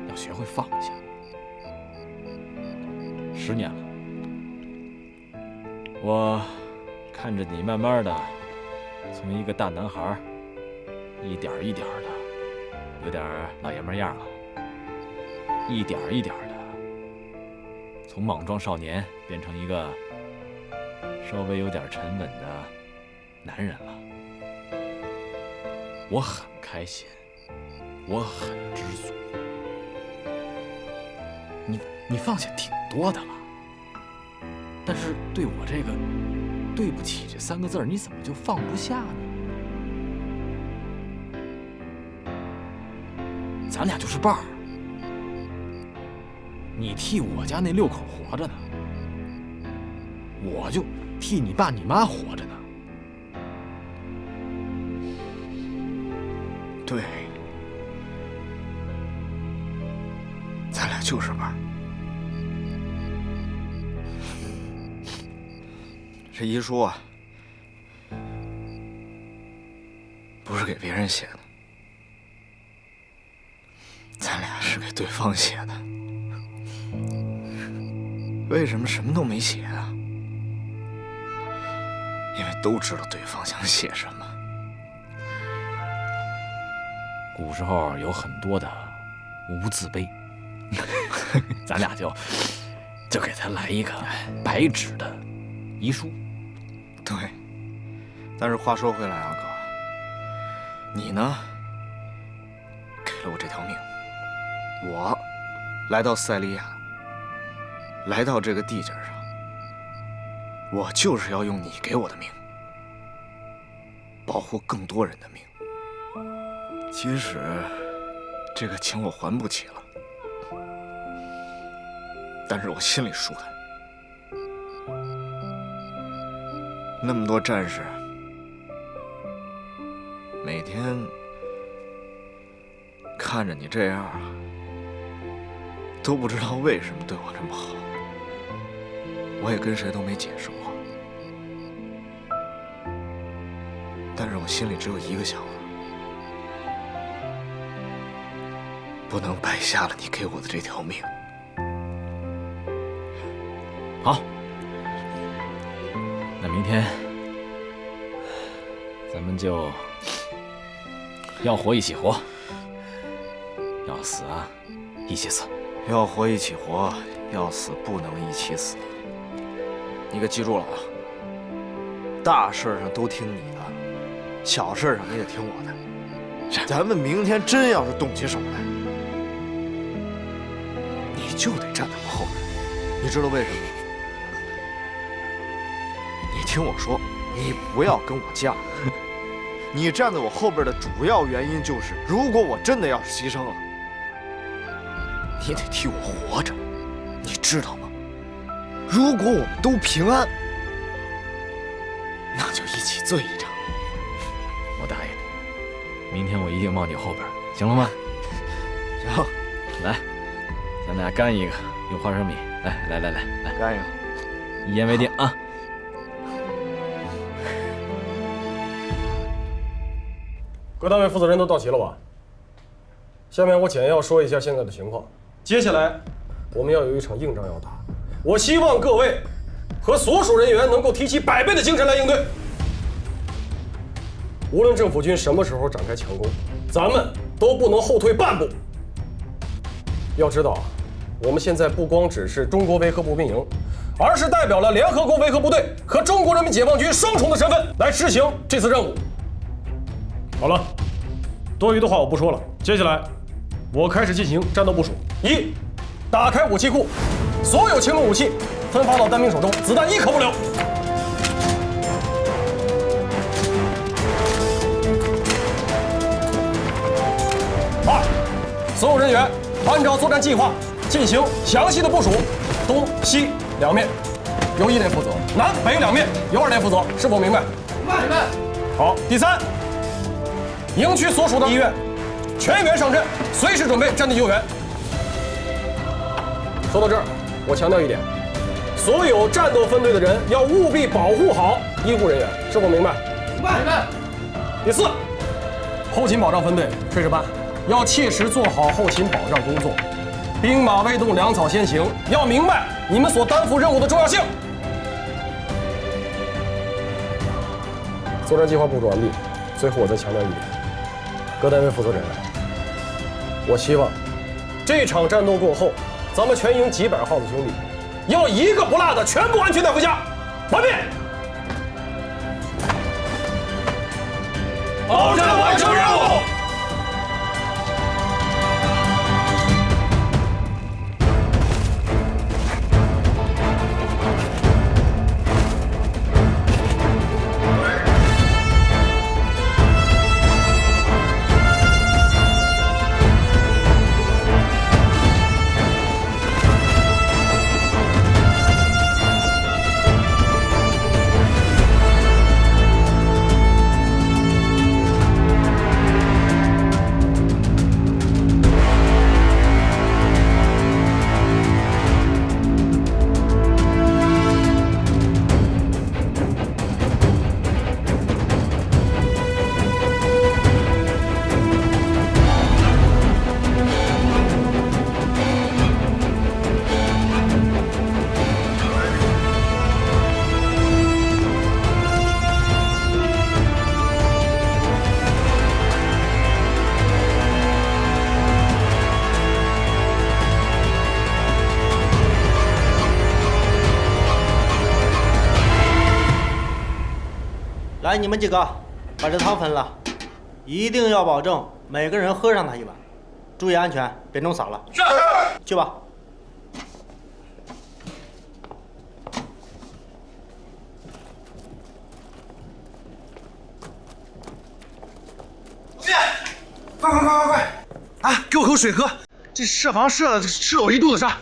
要学会放下。10年了，我看着你慢慢的从一个大男孩，一点一点的，有点老爷们样了，一点一点的，从莽撞少年变成一个稍微有点沉稳的男人了。我很开心，我很知足。你放下挺多的了，但是对我这个对不起这3个字，你怎么就放不下呢？咱俩就是伴儿，你替我家那6口活着呢，我就替你爸你妈活着呢。对，咱俩就是伴儿。这遗书啊，不是给别人写的，咱俩是给对方写的。为什么什么都没写啊？因为都知道对方想写什么。古时候有很多的无字碑，咱俩就给他来一个白纸的遗书。对，但是话说回来啊，哥，你呢，给了我这条命，我来到塞利亚，来到这个地界上，我就是要用你给我的命，保护更多人的命。即使这个情我还不起了，但是我心里舒坦。那么多战士，每天看着你这样，都不知道为什么对我这么好。我也跟谁都没解释过，但是我心里只有一个想法：不能白瞎了你给我的这条命。好，那明天咱们就要活一起活，要死啊一起死，要活一起活，要死不能一起死。你可记住了啊！大事上都听你的，小事上你得听我的。咱们明天真要是动起手来，你就得站在我后面。你知道为什么吗？你听我说，你不要跟我犟。你站在我后边的主要原因就是，如果我真的要是牺牲了，你得替我活着，你知道吗？如果我们都平安，那就一起醉一场。我答应你，明天我一定冒你后边，行了吗？行，来，咱俩干一个，用花生米，来，干一个，一言为定啊！各单位负责人都到齐了吧？下面我简要说一下现在的情况。接下来我们要有一场硬仗要打，我希望各位和所属人员能够提起100倍的精神来应对。无论政府军什么时候展开强攻，咱们都不能后退半步。要知道，我们现在不光只是中国维和步兵营，而是代表了联合国维和部队和中国人民解放军双重的身份来执行这次任务。好了，多余的话我不说了。接下来，我开始进行战斗部署：一，打开武器库，所有轻重武器分发到单兵手中，子弹1颗不留。2，所有人员按照作战计划进行详细的部署，东西两面由1连负责，南北两面由2连负责，是否明白？明白。好，第3，营区所属的医院全员上阵，随时准备战地救援。说到这儿，我强调一点，所有战斗分队的人要务必保护好医护人员，是否明白？明白。第4，后勤保障分队炊事班要切实做好后勤保障工作，兵马未动，粮草先行，要明白你们所担负任务的重要性。作战计划部署完毕，最后我再强调一点，各单位负责人，我希望这场战斗过后，咱们全营几百号的兄弟要一个不落的全部安全带回家。完毕。保证完成任务。来，你们几个把这汤分了，一定要保证每个人喝上它一碗，注意安全，别弄洒了。是。去吧。快！啊，给我口水喝！这设防设的吃了我一肚子沙。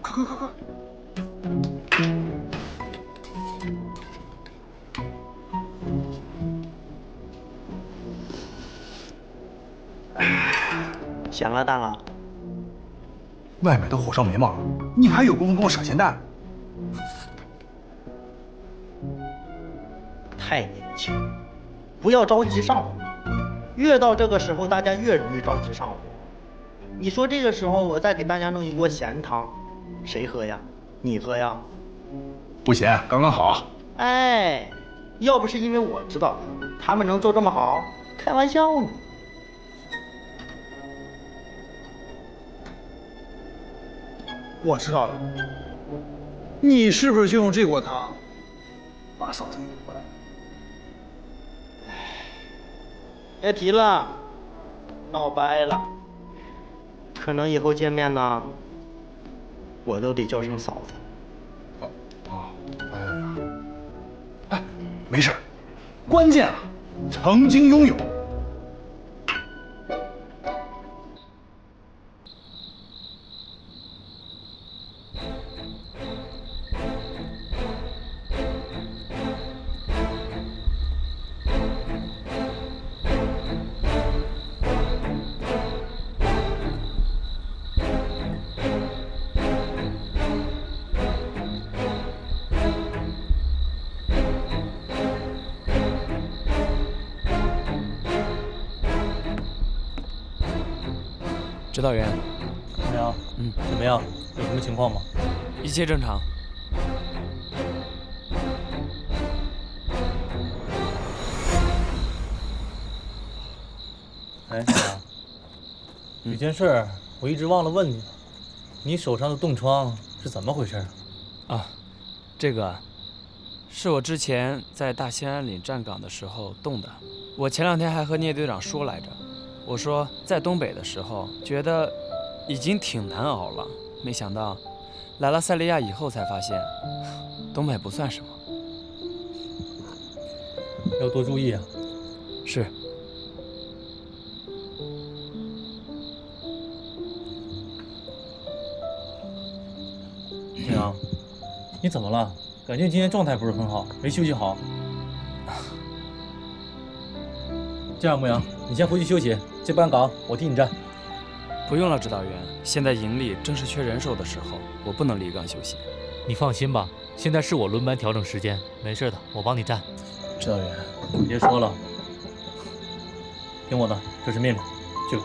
快！想了，大佬。外面都火烧眉毛了，你还有功夫跟我耍闲蛋？太年轻，不要着急上火。越到这个时候，大家越容易着急上火。你说这个时候我再给大家弄一锅咸汤，谁喝呀？你喝呀？不咸，刚刚好。哎，要不是因为我知道他们能做这么好，开玩笑呢。我知道了，你是不是就用这锅汤把嫂子引过来？别提了，闹掰了。可能以后见面呢，我都得叫声嫂子。哎，没事，关键啊，曾经拥有。指导员，怎么样？怎么样？有什么情况吗？一切正常。哎，小杨，有件事我一直忘了问你了，你手上的冻疮是怎么回事？啊，这个是我之前在大兴安岭站岗的时候冻的。我前2天还和聂队长说来着。我说在东北的时候觉得已经挺难熬了，没想到来了塞利亚以后才发现东北不算什么。要多注意啊。是。牧阳，你怎么了？感觉今天状态不是很好，没休息好。这样，牧阳，你先回去休息，这班岗我替你站。不用了，指导员。现在营里正是缺人手的时候，我不能离岗休息。你放心吧，现在是我轮班调整时间，没事的，我帮你站。指导员，别说了，听我的，这是命令，去吧。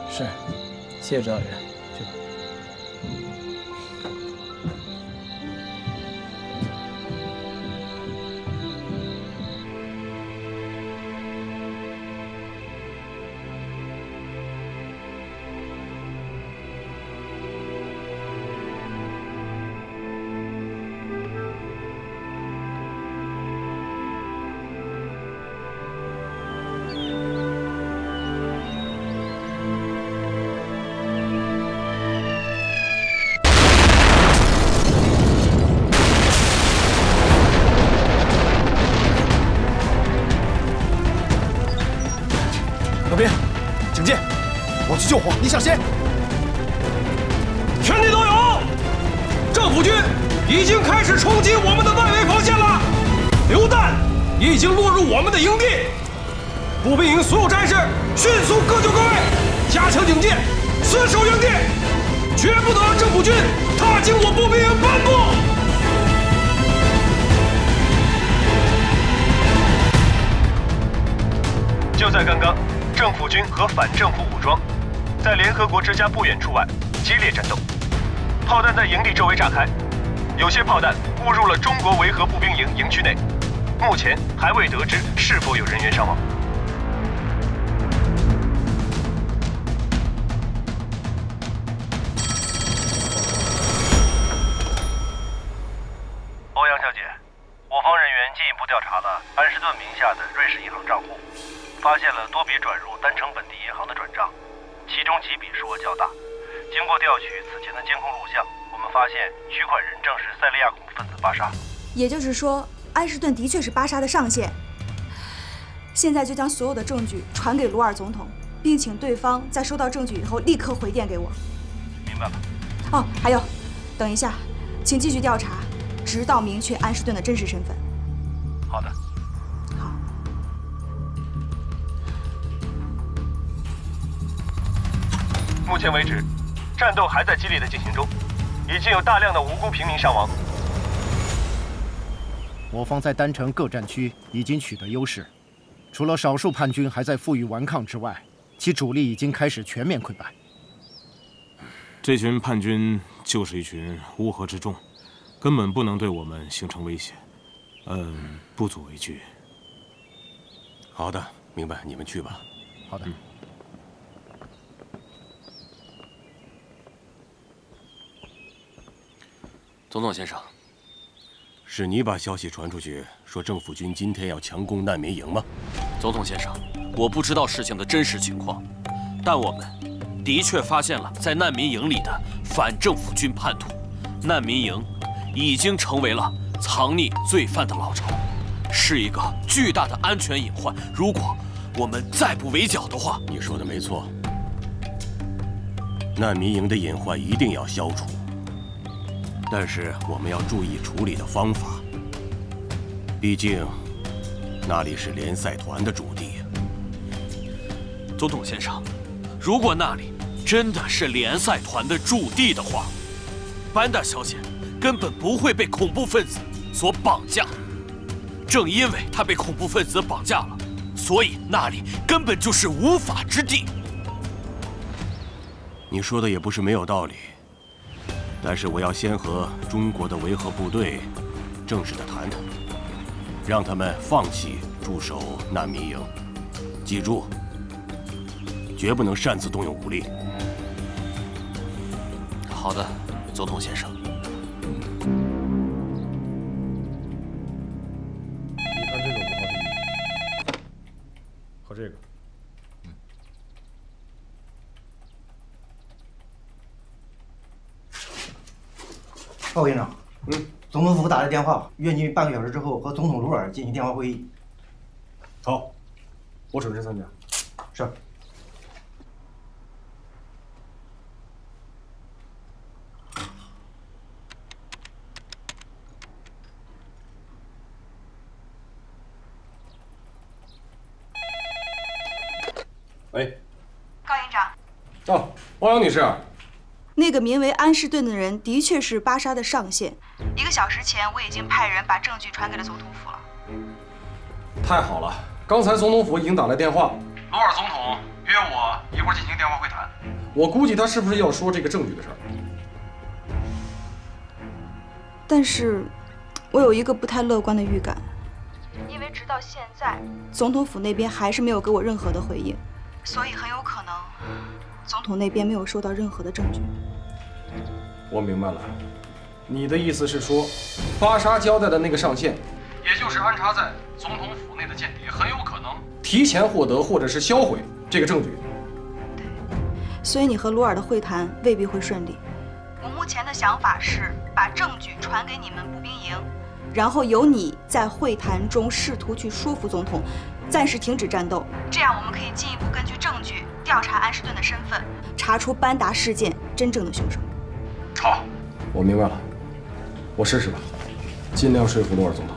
是，谢谢指导员。去吧。老兵，警戒！我去救火，你小心！全体都有！政府军已经开始冲击我们的外围防线了，榴弹也已经落入我们的营地。步兵营所有战士迅速各就各位，加强警戒，死守营地，绝不能让政府军踏进我步兵营半步。就在刚刚，政府军和反政府武装在联合国之家不远处外激烈战斗，炮弹在营地周围炸开，有些炮弹误入了中国维和步兵营营区内，目前还未得知是否有人员伤亡。欧阳小姐，我方人员进一步调查了安士顿名下的瑞士银行账户，发现了多笔转入单城本地银行的转账，其中几笔数额较大。经过调取此前的监控录像，我们发现取款人正是塞利亚恐怖分子巴沙。也就是说，安士顿的确是巴沙的上线。现在就将所有的证据传给鲁尔总统，并请对方在收到证据以后立刻回电给我。明白了。哦，还有，等一下，请继续调查，直到明确安士顿的真实身份。好的。目前为止，战斗还在激烈的进行中，已经有大量的无辜平民伤亡。我方在单城各战区已经取得优势，除了少数叛军还在负隅顽抗之外，其主力已经开始全面溃败。这群叛军就是一群乌合之众，根本不能对我们形成威胁。不足为惧。好的，明白，你们去吧。好的。总统先生，是你把消息传出去，说政府军今天要强攻难民营吗？总统先生，我不知道事情的真实情况，但我们的确发现了在难民营里的反政府军叛徒。难民营已经成为了藏匿罪犯的老巢，是一个巨大的安全隐患。如果我们再不围剿的话，你说的没错，难民营的隐患一定要消除。但是我们要注意处理的方法，毕竟那里是联赛团的驻地。总统先生，如果那里真的是联赛团的驻地的话，班达小姐根本不会被恐怖分子所绑架。正因为她被恐怖分子绑架了，所以那里根本就是无法之地。你说的也不是没有道理。但是我要先和中国的维和部队正式的谈谈，让他们放弃驻守难民营。记住，绝不能擅自动用武力。好的，总统先生。你看这个5号地狱，和这个。鲍营长，总统府打来电话，约你半个小时之后和总统鲁尔进行电话会议。好，我准时参加。是。喂，高营长。哦，欧阳女士。那个名为安士顿的人的确是巴沙的上线。1个小时前，我已经派人把证据传给了总统府了。太好了，刚才总统府已经打来电话，鲁尔总统约我一会儿进行电话会谈。我估计他是不是要说这个证据的事儿？但是，我有一个不太乐观的预感，因为直到现在，总统府那边还是没有给我任何的回应，所以很有可能，总统那边没有收到任何的证据。我明白了，你的意思是说，巴沙交代的那个上线，也就是安插在总统府内的间谍，很有可能提前获得或者是销毁这个证据。对，所以你和鲁尔的会谈未必会顺利。我目前的想法是把证据传给你们步兵营，然后由你在会谈中试图去说服总统，暂时停止战斗。这样我们可以进一步根据证据调查安士顿的身份，查出班达事件真正的凶手。好，我明白了，我试试吧，尽量说服鲁尔总统。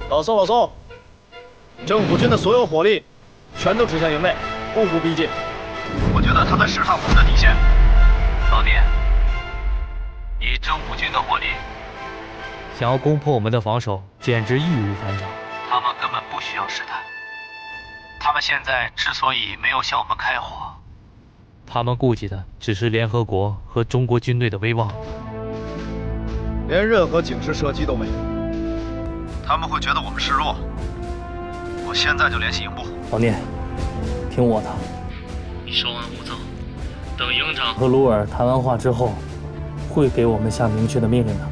老宋，政府军的所有火力全都指向营内，步步逼近。我觉得他在试探我们的底线。老聂，以政府军的火力，想要攻破我们的防守，简直易如反掌。他们根本不需要试探。他们现在之所以没有向我们开火，他们顾及的只是联合国和中国军队的威望，连任何警示射击都没有。他们会觉得我们示弱。我现在就联系营部。老聂，听我的，你稍安勿躁，等营长和鲁尔谈完话之后，会给我们下明确的命令的。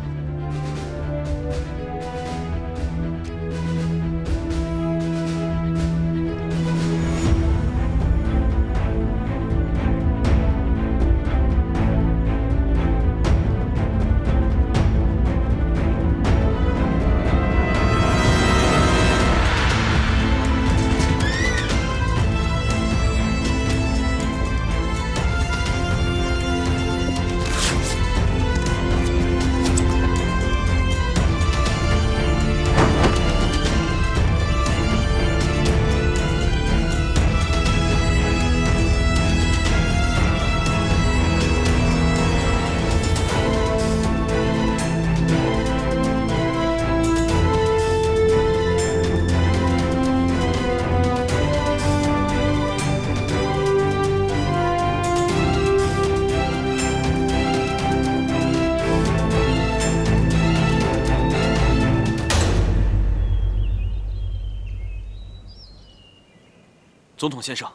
总统先生，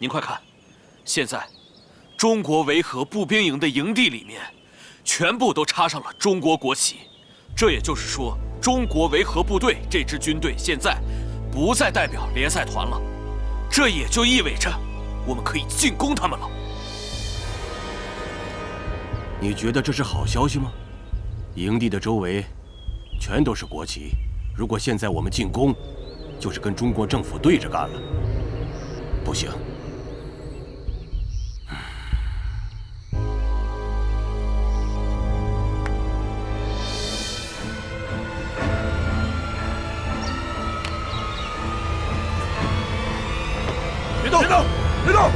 您快看，现在中国维和步兵营的营地里面，全部都插上了中国国旗。这也就是说，中国维和部队这支军队现在不再代表联赛团了，这也就意味着我们可以进攻他们了。你觉得这是好消息吗？营地的周围全都是国旗，如果现在我们进攻，就是跟中国政府对着干了。不行。别动！别动！别动！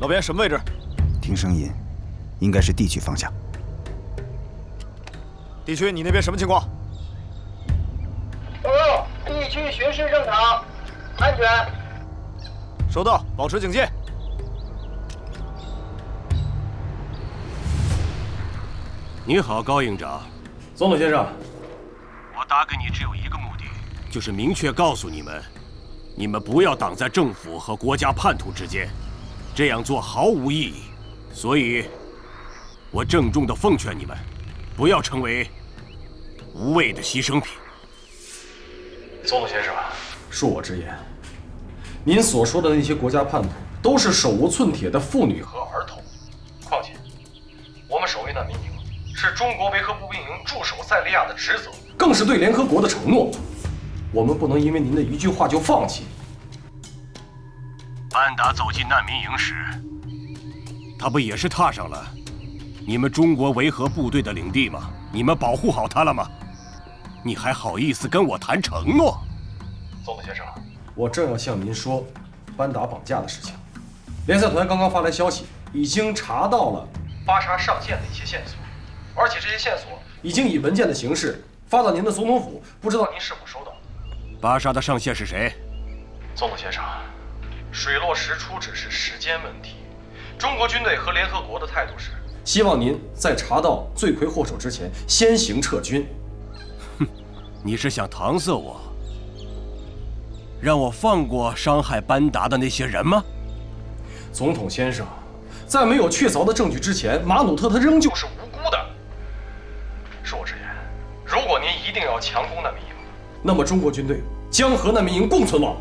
老边什么位置？听声音，应该是地区方向。地区，你那边什么情况？报告，地区巡视正常，安全。收到，保持警戒。你好，高营长。总统先生，我打给你只有一个目的，就是明确告诉你们，你们不要挡在政府和国家叛徒之间，这样做毫无意义。所以，我郑重地奉劝你们，不要成为无谓的牺牲品。总统先生，恕我直言，您所说的那些国家叛徒，都是手无寸铁的妇女和儿童。况且，我们守卫难民营是中国维和步兵营驻守塞利亚的职责，更是对联合国的承诺。我们不能因为您的一句话就放弃。班达走进难民营时，他不也是踏上了你们中国维和部队的领地吗？你们保护好他了吗？你还好意思跟我谈承诺？总统先生，我正要向您说班达绑架的事情。联赛团刚刚发来消息，已经查到了巴沙上线的一些线索，而且这些线索已经以文件的形式发到您的总统府，不知道您是否收到？巴沙的上线是谁？总统先生，水落石出只是时间问题。中国军队和联合国的态度是，希望您在查到罪魁祸首之前先行撤军。哼，你是想搪塞我，让我放过伤害班达的那些人吗？总统先生，在没有确凿的证据之前，马努特他仍旧是无辜的。恕我直言，如果您一定要强攻难民营，那么中国军队将和难民营共存亡。